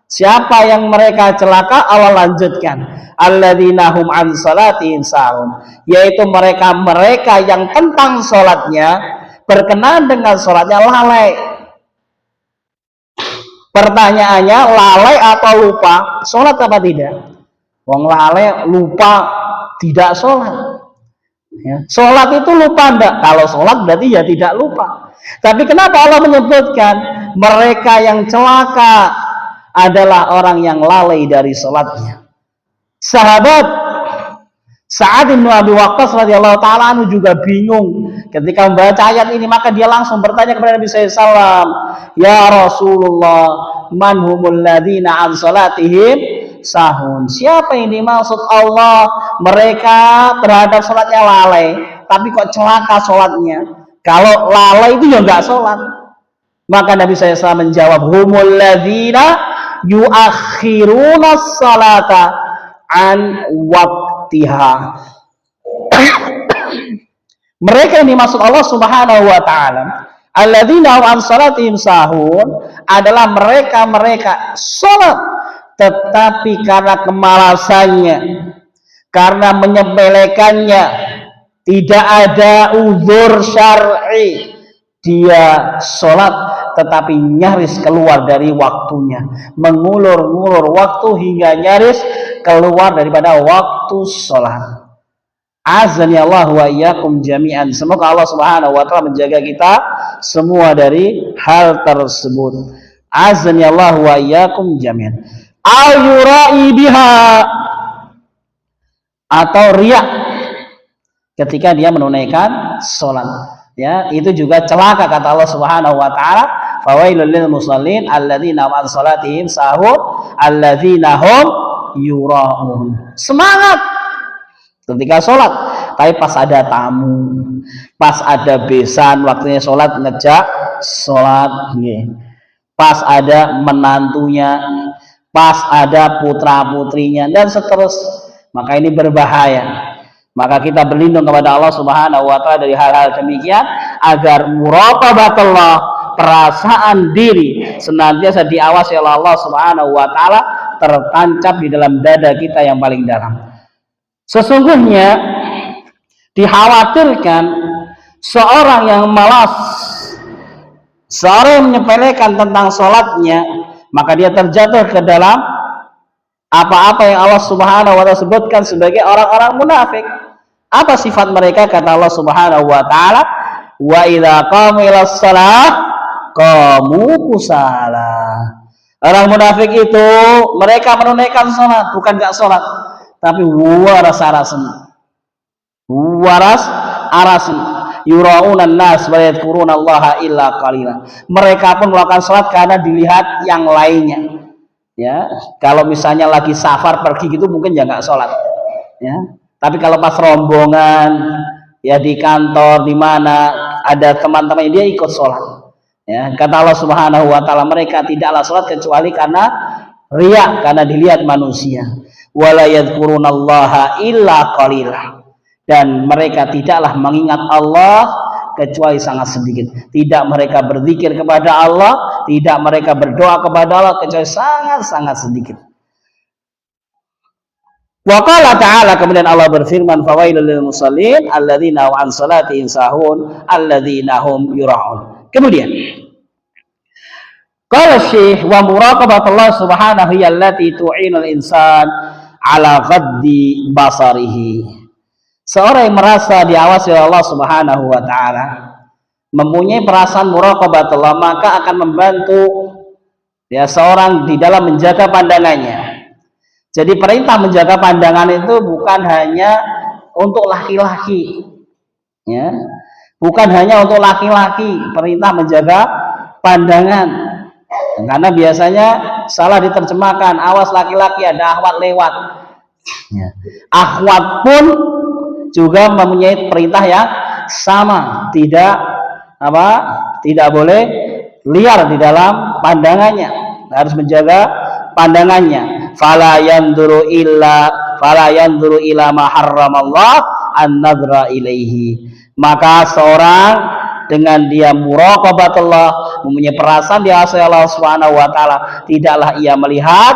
Siapa yang mereka celaka? Allah lanjutkan, alladzina hum an salatihim sahun, yaitu mereka yang tentang sholatnya, berkenaan dengan sholatnya lalai. Pertanyaannya, lalai atau lupa? Sholat apa tidak? Wong lalai lupa tidak sholat, ya. Sholat itu lupa enggak? Kalau sholat berarti ya tidak lupa. Tapi kenapa Allah menyebutkan mereka yang celaka adalah orang yang lalai dari sholatnya? Sahabat Sa'ad bin Abi Waqqas radhiyallahu ta'ala anhu juga bingung ketika membaca ayat ini, maka dia langsung bertanya kepada Nabi SAW, ya Rasulullah, man humul ladzina an salatihim sahun. Siapa yang dimaksud Allah mereka terhadap sholatnya lalai, tapi kok celaka sholatnya? Kalau lalai itu ya enggak sholat. Maka Nabi SAW menjawab, humul ladzina yuakhiruna salata an waktiha. Mereka yang dimaksud Allah Subhanahu wa taala, alladzina an salatihim sahun, adalah mereka sholat tetapi karena kemalasannya, karena menyepelekannya, tidak ada uzur syar'i, dia sholat tetapi nyaris keluar dari waktunya, mengulur-ngulur waktu hingga nyaris keluar daripada waktu sholat. Azani Allah wa iyyakum jami'an. Semoga Allah Subhanahu wa taala menjaga kita semua dari hal tersebut. Azani Allah wa iyyakum jami'an. Ayurai biha, atau riya ketika dia menunaikan sholat, ya, itu juga celaka. Kata Allah Subhanahu wa taala, fawailul lil musallin alladzina an salatihim sahun alladzina hum yura'un. Semangat ketika sholat, tapi pas ada tamu, pas ada besan waktunya sholat, ngejak sholat, pas ada menantunya, pas ada putra putrinya, dan seterusnya, maka ini berbahaya. Maka kita berlindung kepada Allah Subhanahu wa taala dari hal-hal demikian, agar muraqabatullah, perasaan diri senantiasa diawasi oleh Allah Subhanahu wa taala, tertancap di dalam dada kita yang paling dalam. Sesungguhnya dikhawatirkan seorang yang malas Seorang yang menyepelekan tentang sholatnya, maka dia terjatuh ke dalam apa-apa yang Allah Subhanahu wa Ta'ala sebutkan sebagai orang-orang munafik. Apa sifat mereka? Kata Allah Subhanahu wa Ta'ala, wa idza qamu ilas shalah qamu kusala. Orang munafik itu mereka menunaikan sholat, bukan gak sholat, tapi waras arasan yuraunan nas wa yadhkurunallaha illa qalila. Mereka pun melakukan sholat karena dilihat yang lainnya. Ya, kalau misalnya lagi safar pergi gitu mungkin ya nggak sholat. Ya, tapi kalau pas rombongan ya di kantor di mana ada teman-teman dia ikut sholat. Ya, kata Allah Subhanahu wa Ta'ala, mereka tidaklah sholat kecuali karena riya, karena dilihat manusia. Wala yadhkurunallaha illa qalila. Dan mereka tidaklah mengingat Allah kecuali sangat sedikit. Tidak mereka berzikir kepada Allah, tidak mereka berdoa kepada Allah kecuali sangat-sangat sedikit. Wa qala ta'ala, kemudian Allah berfirman, fawailul lil musallin alladzina an salatihim sahun alladzina hum yura'un. Kemudian qala Syekh, wa muraqabatullah subhanahu allati tu'inul insan ala ghaddi basarihi. Seorang yang merasa diawasi oleh Allah Subhanahu wa Ta'ala, mempunyai perasaan muraqabatullah, maka akan membantu ya seorang di dalam menjaga pandangannya. Jadi perintah menjaga pandangan itu bukan hanya untuk laki-laki, ya, bukan hanya untuk laki-laki. Perintah menjaga pandangan, karena biasanya salah diterjemahkan, awas laki-laki ada akhwat lewat. Ya. Akhwat pun juga mempunyai perintah yang sama, tidak boleh liar di dalam pandangannya, harus menjaga pandangannya. Fala yanzuru ila ma harramallah an-nadra ilaihi. Maka seorang dengan dia muraqabatullah, mempunyai perasaan diawasi Allah Subhanahu wa Ta'ala, tidaklah ia melihat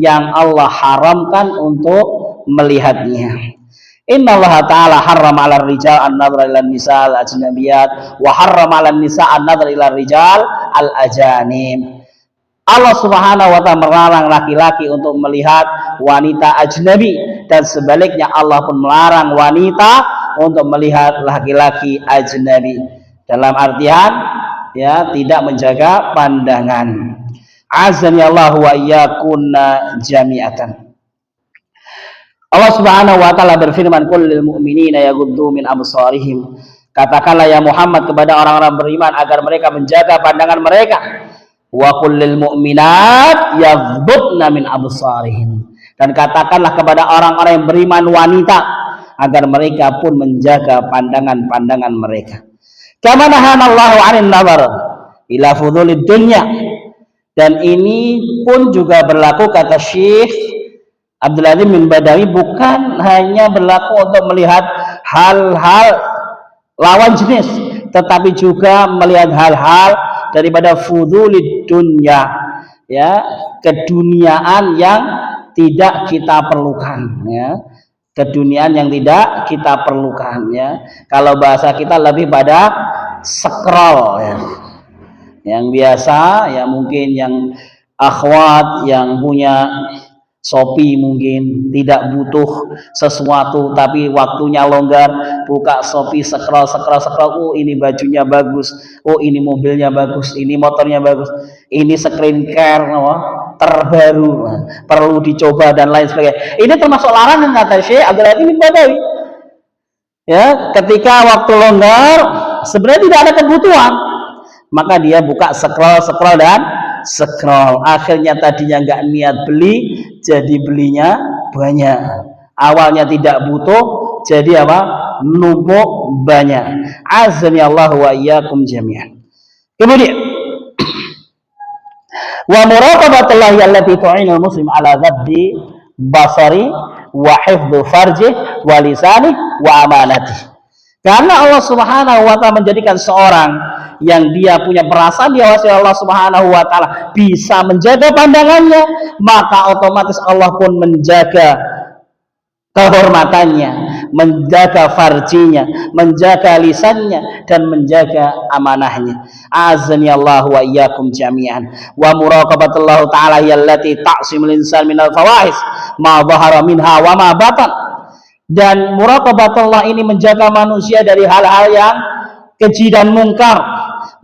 yang Allah haramkan untuk melihatnya. Inna Allah Ta'ala harrama 'alal rijal an-nadhra ila nisa al-ajnabiyat wa harrama 'alan nisa an-nadhra ila rijal al-ajanim. Allah Subhanahu wa Ta'ala melarang laki-laki untuk melihat wanita ajnabi, dan sebaliknya Allah pun melarang wanita untuk melihat laki-laki ajnabi. Dalam artian ya tidak menjaga pandangan. Azani Allah wa iyyakunna jami'atan. Allah Subhanahu wa Ta'ala berfirman, qul lil mu'minina yaghuddu min absarihim. Katakanlah ya Muhammad kepada orang-orang beriman agar mereka menjaga pandangan mereka. Wa qul lil mu'minat yaghuddna min absarihim. Dan katakanlah kepada orang-orang yang beriman wanita agar mereka pun menjaga pandangan-pandangan mereka. Kama nahanallahu 'anil nazar ila fudulid dunya. Dan ini pun juga berlaku, kata Syekh Abdul Aziz bin Badawi, bukan hanya berlaku untuk melihat hal-hal lawan jenis, tetapi juga melihat hal-hal daripada fudulid dunya, ya, keduniaan yang tidak kita perlukan, ya, keduniaan yang tidak kita perlukan, ya. Kalau bahasa kita lebih pada scroll, ya. Yang biasa, ya mungkin yang akhwat yang punya Shopee mungkin tidak butuh sesuatu tapi waktunya longgar, buka Shopee, scroll, oh ini bajunya bagus, oh ini mobilnya bagus, ini motornya bagus, ini screen care terbaru, perlu dicoba dan lain sebagainya. Ini termasuk larangan, kata Syekh Abdul Aziz bin Badawi. Ya, ketika waktu longgar sebenarnya tidak ada kebutuhan, maka dia buka scroll dan scroll. Akhirnya tadinya nggak niat beli, jadi belinya banyak. Awalnya tidak butuh, jadi apa? Numpuk banyak. Azani Allah wa iyyakum jami'an. Kemudian wa muraqabatullahi allati tu'inul muslim ala ghaddi basari wa hifdhu farji wa lisani wa amanati. Karena Allah Subhanahu wa Ta'ala menjadikan seorang yang dia punya perasaan diawasi Allah Subhanahu wa Ta'ala bisa menjaga pandangannya, maka otomatis Allah pun menjaga kehormatannya, menjaga farjinya, menjaga lisannya, dan menjaga amanahnya. Azani Allah wa iyyakum jami'an. Wa muraqabatullah ta'ala allati ta'simul insan minal fawahis ma dhahara minha wa ma batan. Dan muraqabatullah ini menjaga manusia dari hal-hal yang keji dan mungkar,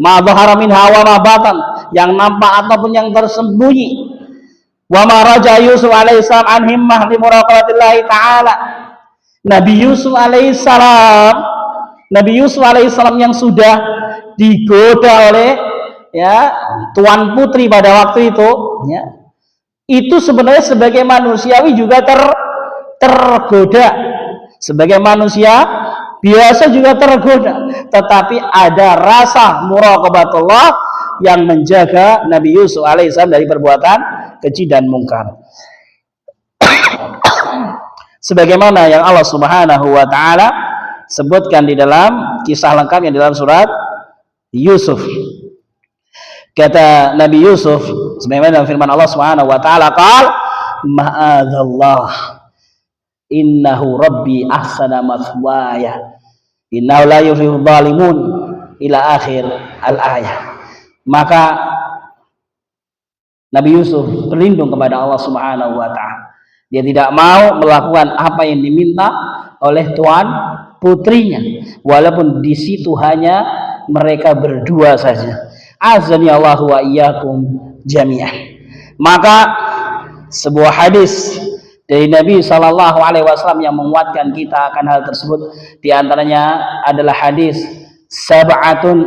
ma dhahara minha wa ma batan, yang nampak ataupun yang tersembunyi. Wa ma raja Yusuf alaihissalam an himmah li muraqabatillahi ta'ala. Nabi Yusuf alaihissalam yang sudah digoda oleh tuan putri pada waktu itu, itu sebenarnya sebagai manusiawi juga tergoda. Sebagai manusia biasa juga tergoda, tetapi ada rasa muraqabatullah yang menjaga Nabi Yusuf alaihissalam dari perbuatan keji dan mungkar. Sebagaimana yang Allah Subhanahu wa taala sebutkan di dalam kisah lengkapnya dalam surat Yusuf. Kata Nabi Yusuf sebagaimana dalam firman Allah Subhanahu wa taala, qala ma'adzallah innahu rabbi ahsana mathwaya innahu la yuflihul zalimun ila akhir al-ayah. Maka Nabi Yusuf berlindung kepada Allah Subhanahu wa taala. Dia tidak mau melakukan apa yang diminta oleh tuan putrinya, walaupun di situ hanya mereka berdua saja. Azani Allah wa iyyakum jami'an. Maka sebuah hadis dari Nabi sallallahu alaihi wasallam yang menguatkan kita akan hal tersebut, di antaranya adalah hadis sab'atun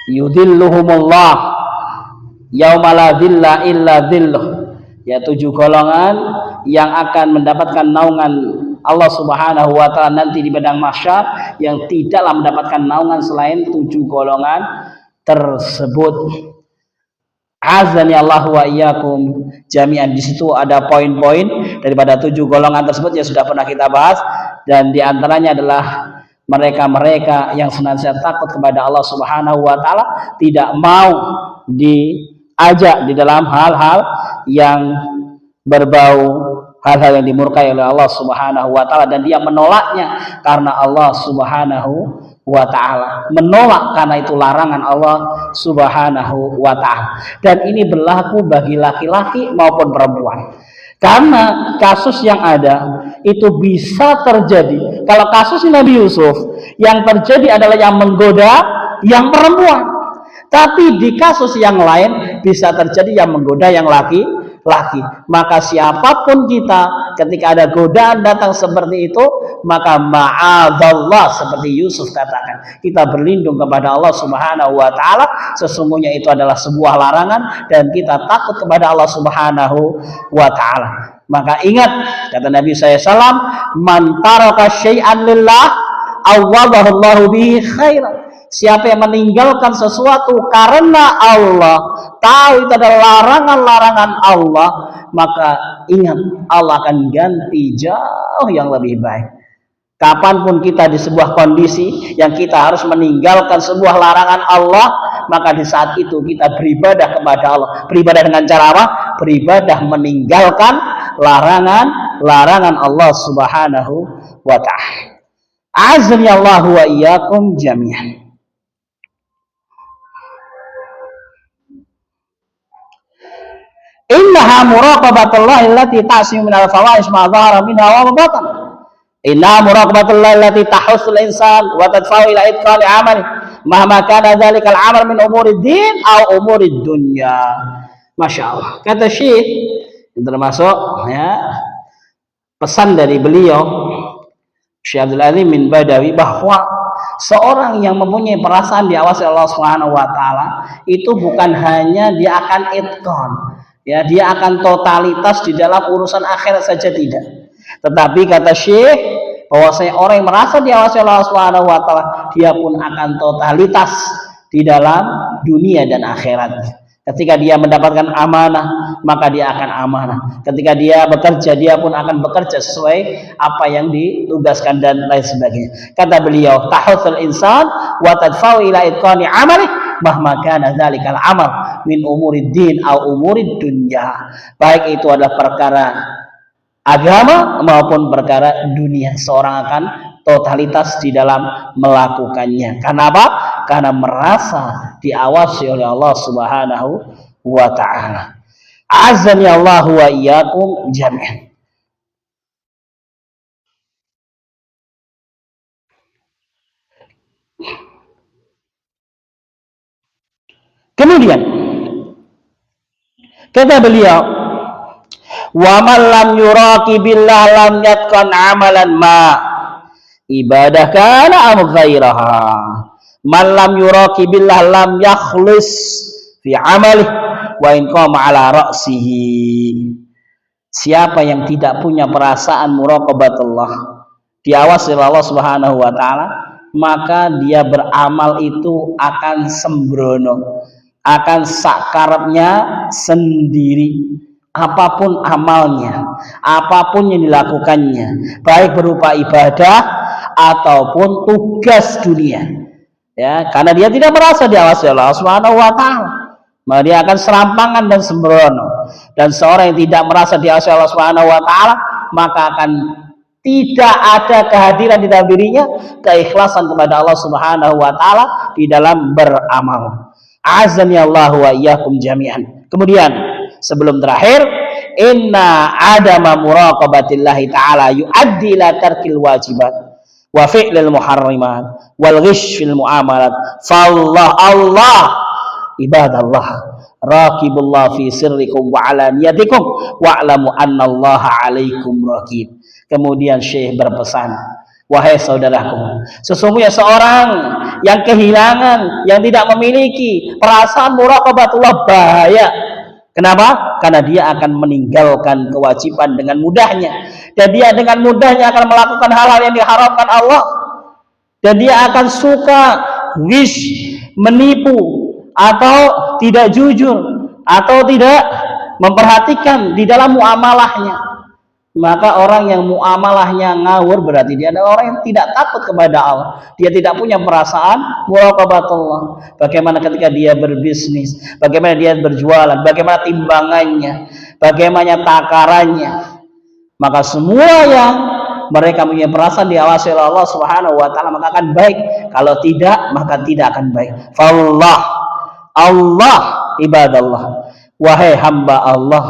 yudhilluhumullah yauma la dhilla illa dhilluh, 7 golongan yang akan mendapatkan naungan Allah Subhanahu wa taala nanti di padang mahsyar, yang tidaklah mendapatkan naungan selain 7 golongan tersebut. Azani Allah wa iyyakum jami'an. Di situ ada poin-poin daripada 7 golongan tersebut yang sudah pernah kita bahas, dan di antaranya adalah mereka-mereka yang senantiasa takut kepada Allah Subhanahu wa taala, tidak mau diajak di dalam hal-hal yang berbau hal-hal yang dimurkai oleh Allah Subhanahu wa taala, dan dia menolaknya karena Allah Subhanahu wa taala, menolak karena itu larangan Allah Subhanahu wa taala. Dan ini berlaku bagi laki-laki maupun perempuan. Karena kasus yang ada itu bisa terjadi. Kalau kasus Nabi Yusuf, yang terjadi adalah yang menggoda yang perempuan. Tapi di kasus yang lain bisa terjadi yang menggoda yang laki-laki. Maka siapapun kita, ketika ada godaan datang seperti itu, maka ma'adzallah, seperti Yusuf katakan, kita berlindung kepada Allah Subhanahu wa taala, sesungguhnya itu adalah sebuah larangan dan kita takut kepada Allah Subhanahu wa taala. Maka ingat kata Nabi SAW, man taraka syai'an lillah awwadahullahu bihi khairan. Siapa yang meninggalkan sesuatu karena Allah, tahu itu adalah larangan-larangan Allah, maka ingat Allah akan ganti jauh yang lebih baik. Kapanpun kita di sebuah kondisi yang kita harus meninggalkan sebuah larangan Allah, maka di saat itu kita beribadah kepada Allah. Beribadah dengan cara apa? Beribadah meninggalkan larangan Allah Subhanahu wa ta'ala. Azani Allah wa iyyakum jami'an. Innaha muraqabatullah allati ta'simu minal fawahish ma dhahara minha wa ma batan. Innaha muraqabatullah allati tahussul insan wa tadfa'u ila itqani 'amali mahma kana dzalikal 'amal min umurid din aw umurid dunya. Masyaallah. Kata Syekh, termasuk pesan dari beliau Syekh Abdul Azim bin Badawi, bahwa seorang yang mempunyai perasaan diawasi Allah Subhanahu wa taala itu bukan hanya dia akan itqan, dia akan totalitas di dalam urusan akhirat saja, tidak. Tetapi kata Syekh, bahwasanya orang yang merasa diawasi Allah Subhanahu wa taala, dia pun akan totalitas di dalam dunia dan akhiratnya. Ketika dia mendapatkan amanah, maka dia akan amanah. Ketika dia bekerja, dia pun akan bekerja sesuai apa yang ditugaskan dan lain sebagainya. Kata beliau, tahussul insan wa tadfa'u ila itqani 'amali mahma kana dzalikal 'amal min umurid din aw umurid dunya. Baik itu adalah perkara agama maupun perkara dunia. Seorang akan totalitas di dalam melakukannya. Karena apa? Karena merasa diawasi oleh Allah Subhanahu wa ta'ala. Azani Allah wa iyyakum jami'an. Kemudian kata beliau, wa man lam yuraqibillah lam yatqan amalan ma ibadah kana am ghairaha. Man lam yuraqibillah lam yakhlis fi amalih wa in qama ala ra'sihi. Siapa yang tidak punya perasaan muraqabatullah, diawasi oleh Allah Subhanahu wa taala, maka dia beramal itu akan sembrono, akan sakarepnya sendiri. Apapun amalnya, apapun yang dilakukannya, baik berupa ibadah ataupun tugas dunia, ya, karena dia tidak merasa diawasi oleh Allah Subhanahu wa taala, maka dia akan serampangan dan sembrono. Dan seorang yang tidak merasa diawasi Allah Subhanahu wa taala, maka akan tidak ada kehadiran di dalam dirinya keikhlasan kepada Allah Subhanahu wa taala di dalam beramal. Azani Allah wa iyyakum jami'an. Kemudian sebelum terakhir, inna adama muraqabatillahi ta'ala yuaddi ila tarkil wajibat wa fi'lil muharrimat wal ghish fil muamalat. Allah ibadallah raqibullah fi sirrikum wa alaniyatikum wa'lamu annallaha 'alaikum raqib. Kemudian Syekh berpesan, wahai saudaraku, sesungguhnya seorang yang kehilangan, yang tidak memiliki perasaan muraqabatullah bahaya. Kenapa? Karena dia akan meninggalkan kewajiban dengan mudahnya, dan dia dengan mudahnya akan melakukan hal-hal yang diharamkan Allah, dan dia akan suka wish, menipu, atau tidak jujur, atau tidak memperhatikan di dalam muamalahnya. Maka orang yang muamalahnya ngawur berarti dia adalah orang yang tidak takut kepada Allah. Dia tidak punya perasaan muraqabatullah. Bagaimana ketika dia berbisnis, bagaimana dia berjualan, bagaimana timbangannya, bagaimana takarannya. Maka semua yang mereka punya perasaan diawasi oleh Allah Subhanahu wa taala maka akan baik. Kalau tidak, maka tidak akan baik. Allah ibadallah, wahai hamba Allah,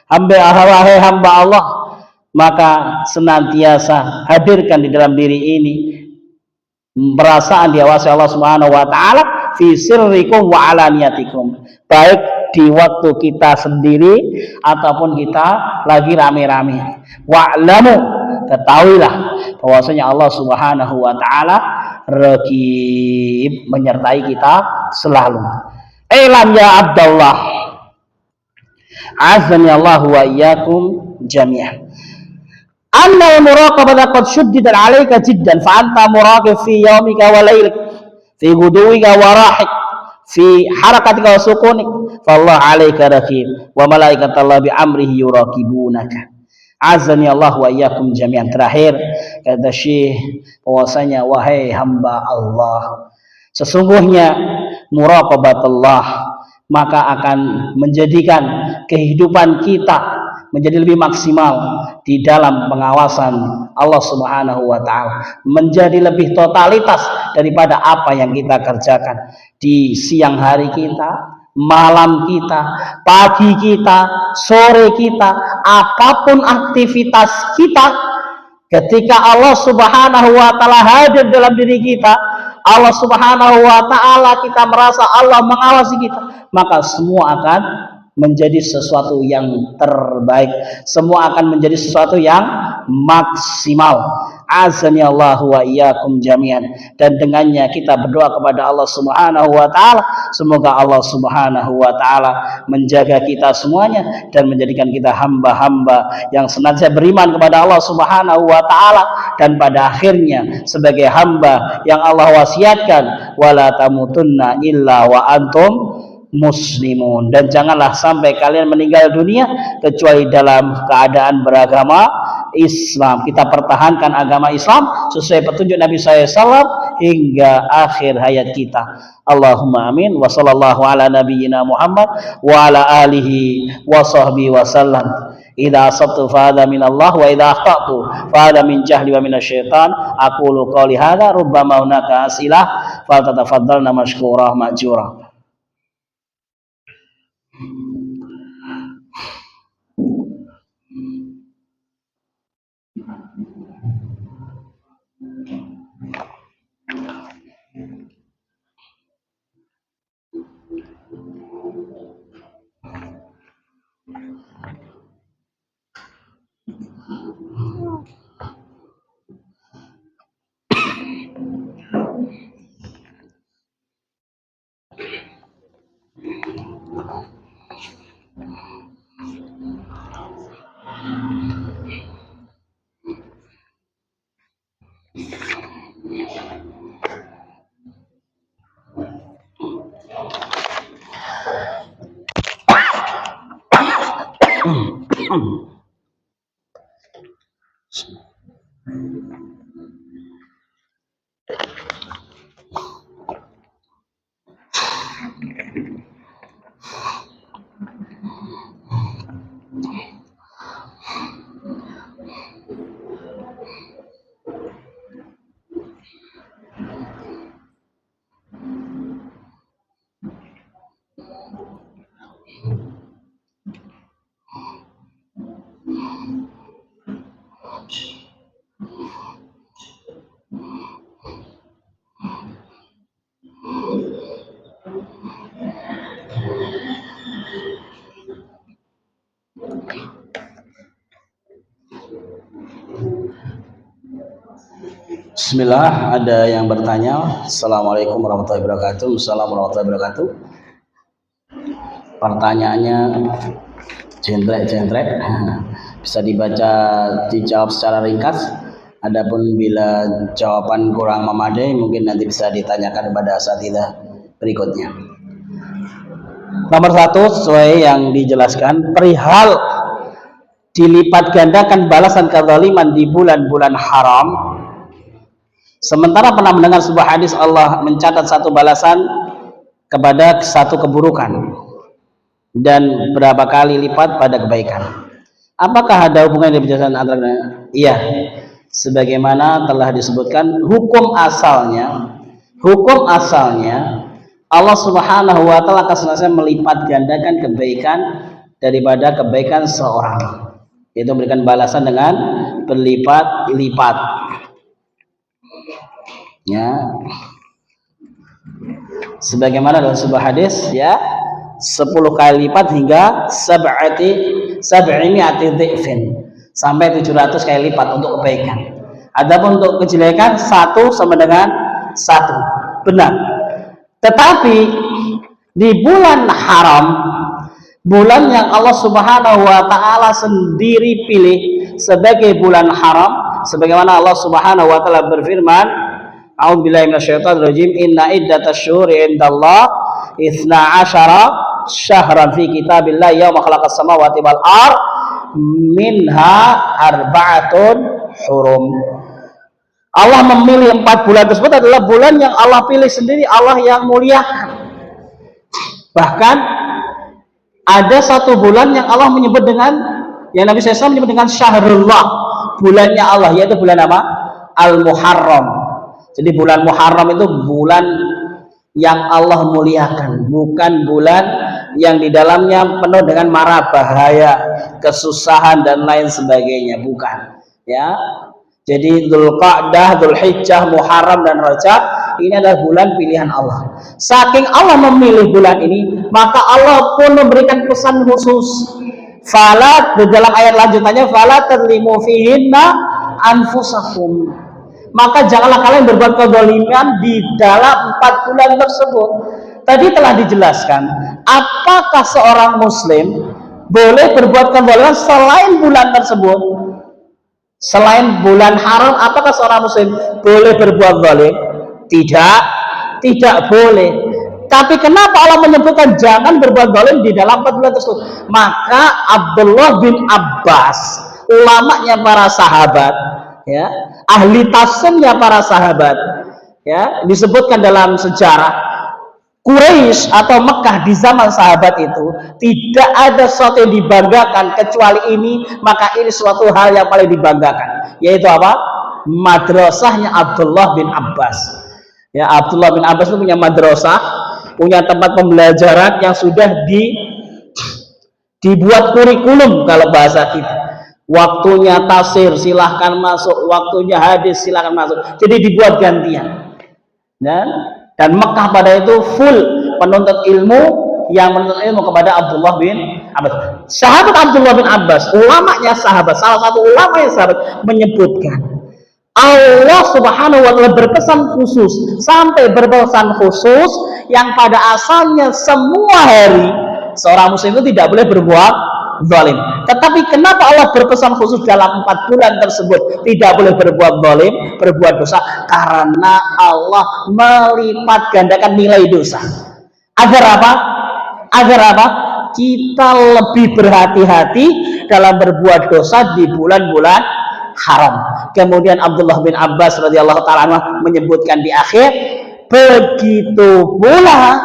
wahai hamba Allah, maka senantiasa hadirkan di dalam diri ini perasaan diawasi Allah Subhanahu wa taala fi sirrikum wa alaniyatikum, baik di waktu kita sendiri ataupun kita lagi rame-rame. Wa'lamu, ketahuilah bahwasanya Allah Subhanahu wa taala raqib, menyertai kita selalu. Ilam ya Abdullah, azani Allah wa iyyakum jami'an, anna al-muraqabata qad shuddidat 'alaika jiddan fa anta muraqib fi yawmika wa laylik, fi ghuduwika wa rahik, fi harakatika wa sukunik, fa Allah 'alaika raqib wa malaikatallahi bi amrihi yuraqibunaka. Azani Allah wa iyyakum jami'an. Terakhir kata Syekh bahwasanya wahai hamba Allah, sesungguhnya muraqabatullah maka akan menjadikan kehidupan kita menjadi lebih maksimal di dalam pengawasan Allah Subhanahu wa taala, menjadi lebih totalitas daripada apa yang kita kerjakan di siang hari kita, malam kita, pagi kita, sore kita, apapun aktivitas kita, ketika Allah Subhanahu wa taala hadir dalam diri kita, Allah Subhanahu wa taala, kita merasa Allah mengawasi kita, maka semua akan menjadi sesuatu yang terbaik, semua akan menjadi sesuatu yang maksimal. Azani Allah wa iyyakum jami'an. Dan dengannya kita berdoa kepada Allah Subhanahu wa taala, semoga Allah Subhanahu wa taala menjaga kita semuanya dan menjadikan kita hamba-hamba yang senantiasa beriman kepada Allah Subhanahu wa taala, dan pada akhirnya sebagai hamba yang Allah wasiatkan, wala tamutunna illa wa antum muslimun, dan janganlah sampai kalian meninggal dunia kecuali dalam keadaan beragama Islam. Kita pertahankan agama Islam sesuai petunjuk Nabi SAW hingga akhir hayat kita. Allahumma amin. Wa sallallahu ala nabiyyina Muhammad wa ala alihi wa sahbihi wa sallam. Idza asabtu fa hadza min Allah wa idza akhtatu fa hadza min jahli wa minasyaitan. Aqulu qouli hadza rubbama hunaka asilah fal tatafaddalna mashkurah ma'jurah. Bismillah, ada yang bertanya. Assalamualaikum warahmatullahi wabarakatuh. Assalamualaikum warahmatullahi wabarakatuh. Pertanyaannya jentrek, bisa dibaca, dijawab secara ringkas. Adapun bila jawaban kurang memadai, mungkin nanti bisa ditanyakan kepada asatidzah berikutnya. Nomor 1, sesuai yang dijelaskan, perihal dilipat gandakan balasan kezaliman di bulan-bulan haram. Sementara pernah mendengar sebuah hadis Allah mencatat satu balasan kepada satu keburukan dan berapa kali lipat pada kebaikan. Apakah ada hubungan dengan penjelasan antara? Iya, sebagaimana telah disebutkan hukum asalnya Allah Subhanahu wa taala akan senantiasa melipat gandakan kebaikan daripada kebaikan seorang, yaitu memberikan balasan dengan berlipat-lipat. Ya, sebagaimana dalam sebuah hadis, ya, 10 kali lipat hingga sab'imi'ati dhi'fin, sampai 700 kali lipat untuk kebaikan. Adapun untuk kejelekan 1 sama dengan 1. Benar. Tetapi di bulan haram, bulan yang Allah Subhanahu wa taala sendiri pilih sebagai bulan haram, sebagaimana Allah Subhanahu wa taala berfirman, A'udzubillahi minasyaitonir rajim, inna iddatasy syuhuri indallah 12 syahran fi kitabillah yauma khalaqas samawati wal ard minha arba'atun hurum. Allah memilih 4 bulan tersebut adalah bulan yang Allah pilih sendiri, Allah yang muliakan. Bahkan ada satu bulan yang Allah menyebut dengan, yang Nabi SAW menyebut dengan syahrullah, bulannya Allah, yaitu bulan apa? Al-Muharram. Jadi bulan Muharram itu bulan yang Allah muliakan, bukan bulan yang di dalamnya penuh dengan mara bahaya, kesusahan dan lain sebagainya, bukan. Ya. Jadi Dzulqa'dah, Dzulhijjah, Muharram dan Rajab ini adalah bulan pilihan Allah. Saking Allah memilih bulan ini, maka Allah pun memberikan pesan khusus. Fala, di dalam ayat lanjutannya, fala tadlimu fihinna anfusakum. Maka janganlah kalian berbuat kezaliman di dalam 4 bulan tersebut. Tadi telah dijelaskan, apakah seorang muslim boleh berbuat kezaliman selain bulan tersebut? Selain bulan haram, apakah seorang muslim boleh berbuat zalim? Tidak boleh. Tapi kenapa Allah menyebutkan jangan berbuat zalim di dalam 4 bulan tersebut? Maka Abdullah bin Abbas, ulamanya para sahabat, ya, ahli tafsirnya para sahabat, ya, disebutkan dalam sejarah, Quraisy atau Mekah di zaman sahabat itu tidak ada sesuatu yang dibanggakan kecuali ini, maka ini suatu hal yang paling dibanggakan, yaitu apa? Madrasahnya Abdullah bin Abbas. Ya, Abdullah bin Abbas itu punya madrasah, punya tempat pembelajaran yang sudah dibuat kurikulum kalau bahasa kita. Waktunya tafsir silahkan masuk, waktunya hadis silahkan masuk. Jadi dibuat gantian. Dan Mekah pada itu full penuntut ilmu yang menuntut ilmu kepada Abdullah bin Abbas. Sahabat Abdullah bin Abbas, ulamanya sahabat, salah satu ulamanya sahabat menyebutkan Allah Subhanahu wa taala berpesan khusus, sampai berpesan khusus yang pada asalnya semua hari seorang muslim itu tidak boleh berbuat zalim. Tetapi kenapa Allah berpesan khusus dalam 4 bulan tersebut tidak boleh berbuat zalim, berbuat dosa? Karena Allah melipat gandakan nilai dosa. Agar apa? Agar apa? Kita lebih berhati-hati dalam berbuat dosa di bulan-bulan haram. Kemudian Abdullah bin Abbas radhiyallahu taala menyebutkan di akhir, begitu pula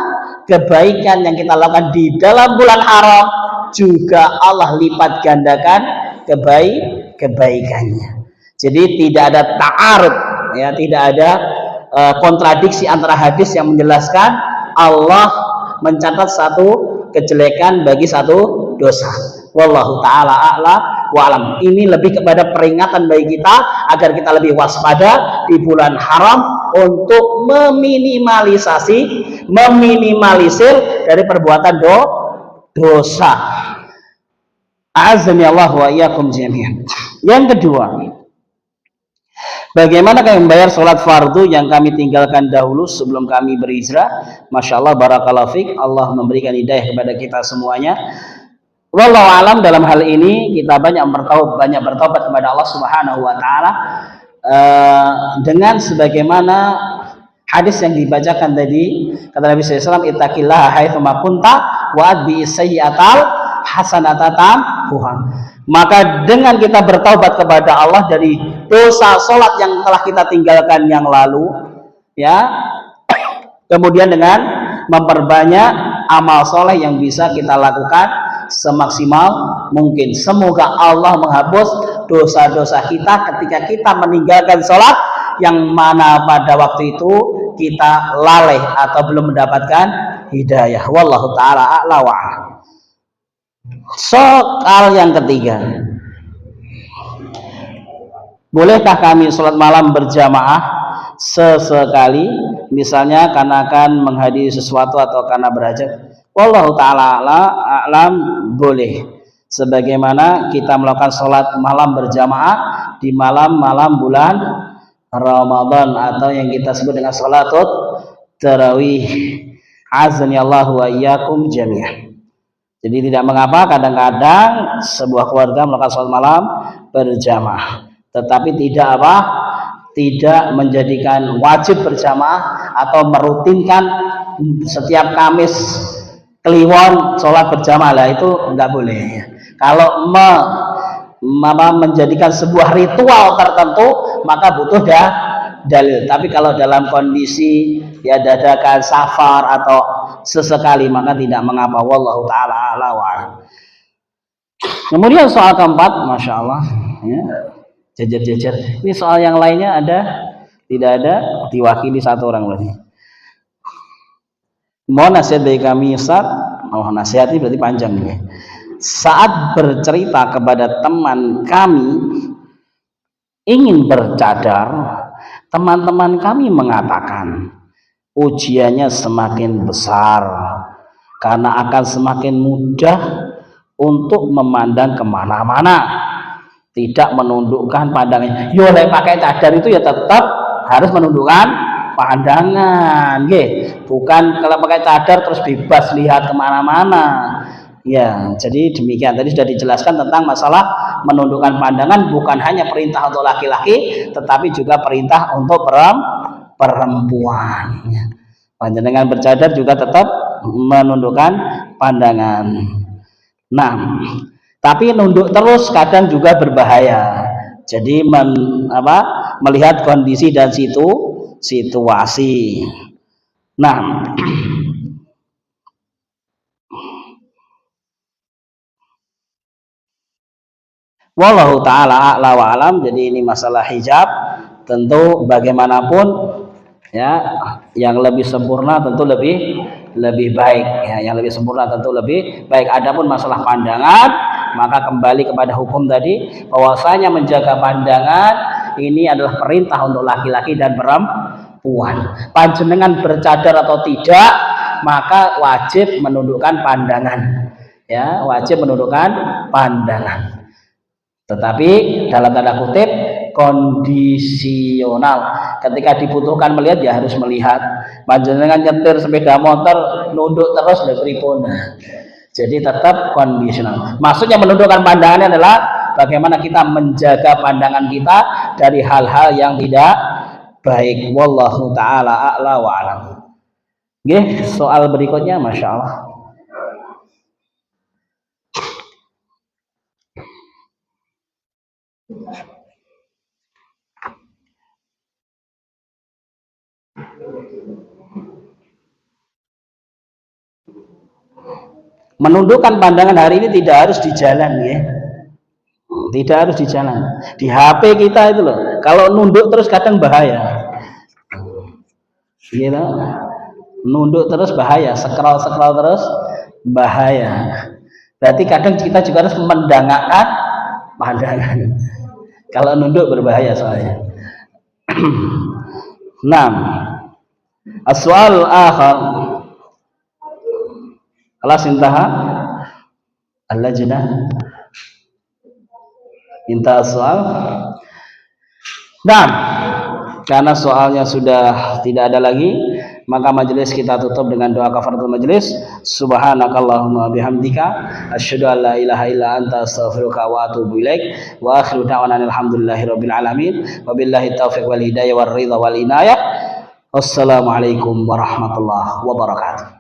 kebaikan yang kita lakukan di dalam bulan haram juga Allah lipat gandakan kebaikannya. Jadi tidak ada ta'arud, ya, tidak ada kontradiksi antara hadis yang menjelaskan Allah mencatat satu kejelekan bagi satu dosa. Wallahu taala a'la wa alam. Ini lebih kepada peringatan bagi kita agar kita lebih waspada di bulan haram untuk meminimalisir dari perbuatan dosa. A'azzani Allah wa iyyakum jami'an. Yang kedua, bagaimana kami membayar sholat fardu yang kami tinggalkan dahulu sebelum kami berhijrah? Masya Allah, barakallahu fiik. Allah memberikan hidayah kepada kita semuanya. Wallahu alam, dalam hal ini kita banyak bertaubat kepada Allah Subhanahu wa taala dengan sebagaimana hadis yang dibacakan tadi, kata Nabi sallallahu alaihi wasallam, ittaqillaha haitsu ma kunta wa adbi sayyi'atal hasanata tamhuha. Maka dengan kita bertaubat kepada Allah dari dosa salat yang telah kita tinggalkan yang lalu, ya, kemudian dengan memperbanyak amal soleh yang bisa kita lakukan semaksimal mungkin. Semoga Allah menghapus dosa-dosa kita ketika kita meninggalkan sholat yang mana pada waktu itu kita lalai atau belum mendapatkan hidayah. Wallahu ta'ala a'la wa a'lam. Soal yang ketiga, bolehkah kami sholat malam berjamaah sesekali, misalnya karena akan menghadiri sesuatu atau karena berhajat? Wallahu ta'ala a'lam, boleh. Sebagaimana kita melakukan sholat malam berjamaah di malam-malam bulan Ramadan atau yang kita sebut dengan sholatut tarawih. Azani Allah wa iyyakum jami'an. Jadi tidak mengapa kadang-kadang sebuah keluarga melakukan sholat malam berjamaah, tetapi tidak menjadikan wajib berjamaah atau merutinkan setiap Kamis Kliwon sholat berjamaah, lah itu enggak boleh. Kalau menjadikan sebuah ritual tertentu maka butuh dalil. Tapi kalau dalam kondisi diadakan safar atau sesekali maka tidak mengapa. Wallahu ta'ala a'la wa a'lam. Kemudian soal keempat, masya Allah, ya, jajar-jajar. Ini soal yang lainnya ada? Tidak ada? Diwakili satu orang lagi. Mohon nasihat dari kami Ustaz. Oh, nasihat ini berarti panjang nih. Saat bercerita kepada teman kami ingin bercadar, teman-teman kami mengatakan ujiannya semakin besar karena akan semakin mudah untuk memandang kemana-mana, tidak menundukkan pandangannya. Yo, pakai cadar itu ya tetap harus menundukkan pandangan, bukan kalau pakai cadar terus bebas lihat kemana-mana. Ya, jadi demikian. Tadi sudah dijelaskan tentang masalah menundukkan pandangan, bukan hanya perintah untuk laki-laki, tetapi juga perintah untuk perempuan. Dengan bercadar juga tetap menundukkan pandangan. Nah, tapi nunduk terus kadang juga berbahaya. Jadi melihat kondisi dan situasi. Nah, Wallahu taala a'la wa alam. Jadi ini masalah hijab, tentu bagaimanapun ya, yang lebih sempurna tentu lebih baik ya, yang lebih sempurna tentu lebih baik. Adapun masalah pandangan, maka kembali kepada hukum tadi, bahwasanya menjaga pandangan ini adalah perintah untuk laki-laki dan perempuan. Panjenengan bercadar atau tidak, maka wajib menundukkan pandangan ya, wajib menundukkan pandangan, tetapi dalam tanda kutip kondisional. Ketika dibutuhkan melihat ya harus melihat. Panjenengan nyetir sepeda motor nunduk terus lho pripun. Jadi tetap kondisional. Maksudnya menundukkan pandangannya adalah bagaimana kita menjaga pandangan kita dari hal-hal yang tidak baik. Wallahu taala a'la wa alam. Nggih, soal berikutnya Masya Allah. Menundukkan pandangan hari ini tidak harus di jalan ya, tidak harus di jalan, di HP kita itu loh. Kalau nunduk terus kadang bahaya gitu, nunduk terus bahaya, scroll terus bahaya. Berarti kadang kita juga harus mendangakkan pandangan. Kalau nunduk berbahaya soalnya. Nah, as-su'al akhar, kelas intaha al-lajnah, intaha soal. Nah, karena soalnya sudah tidak ada lagi, maka majelis kita tutup dengan doa kafaratul majelis. Subhanakallahumma bihamdika asyhadu an la ilaha illa anta astaghfiruka wa atubu ilaik. Wa akhiru da'wana alhamdulillahirabbil alamin. Wabillahi taufiq wal hidayah war ridha wal inayah. Wassalamualaikum warahmatullahi wabarakatuh.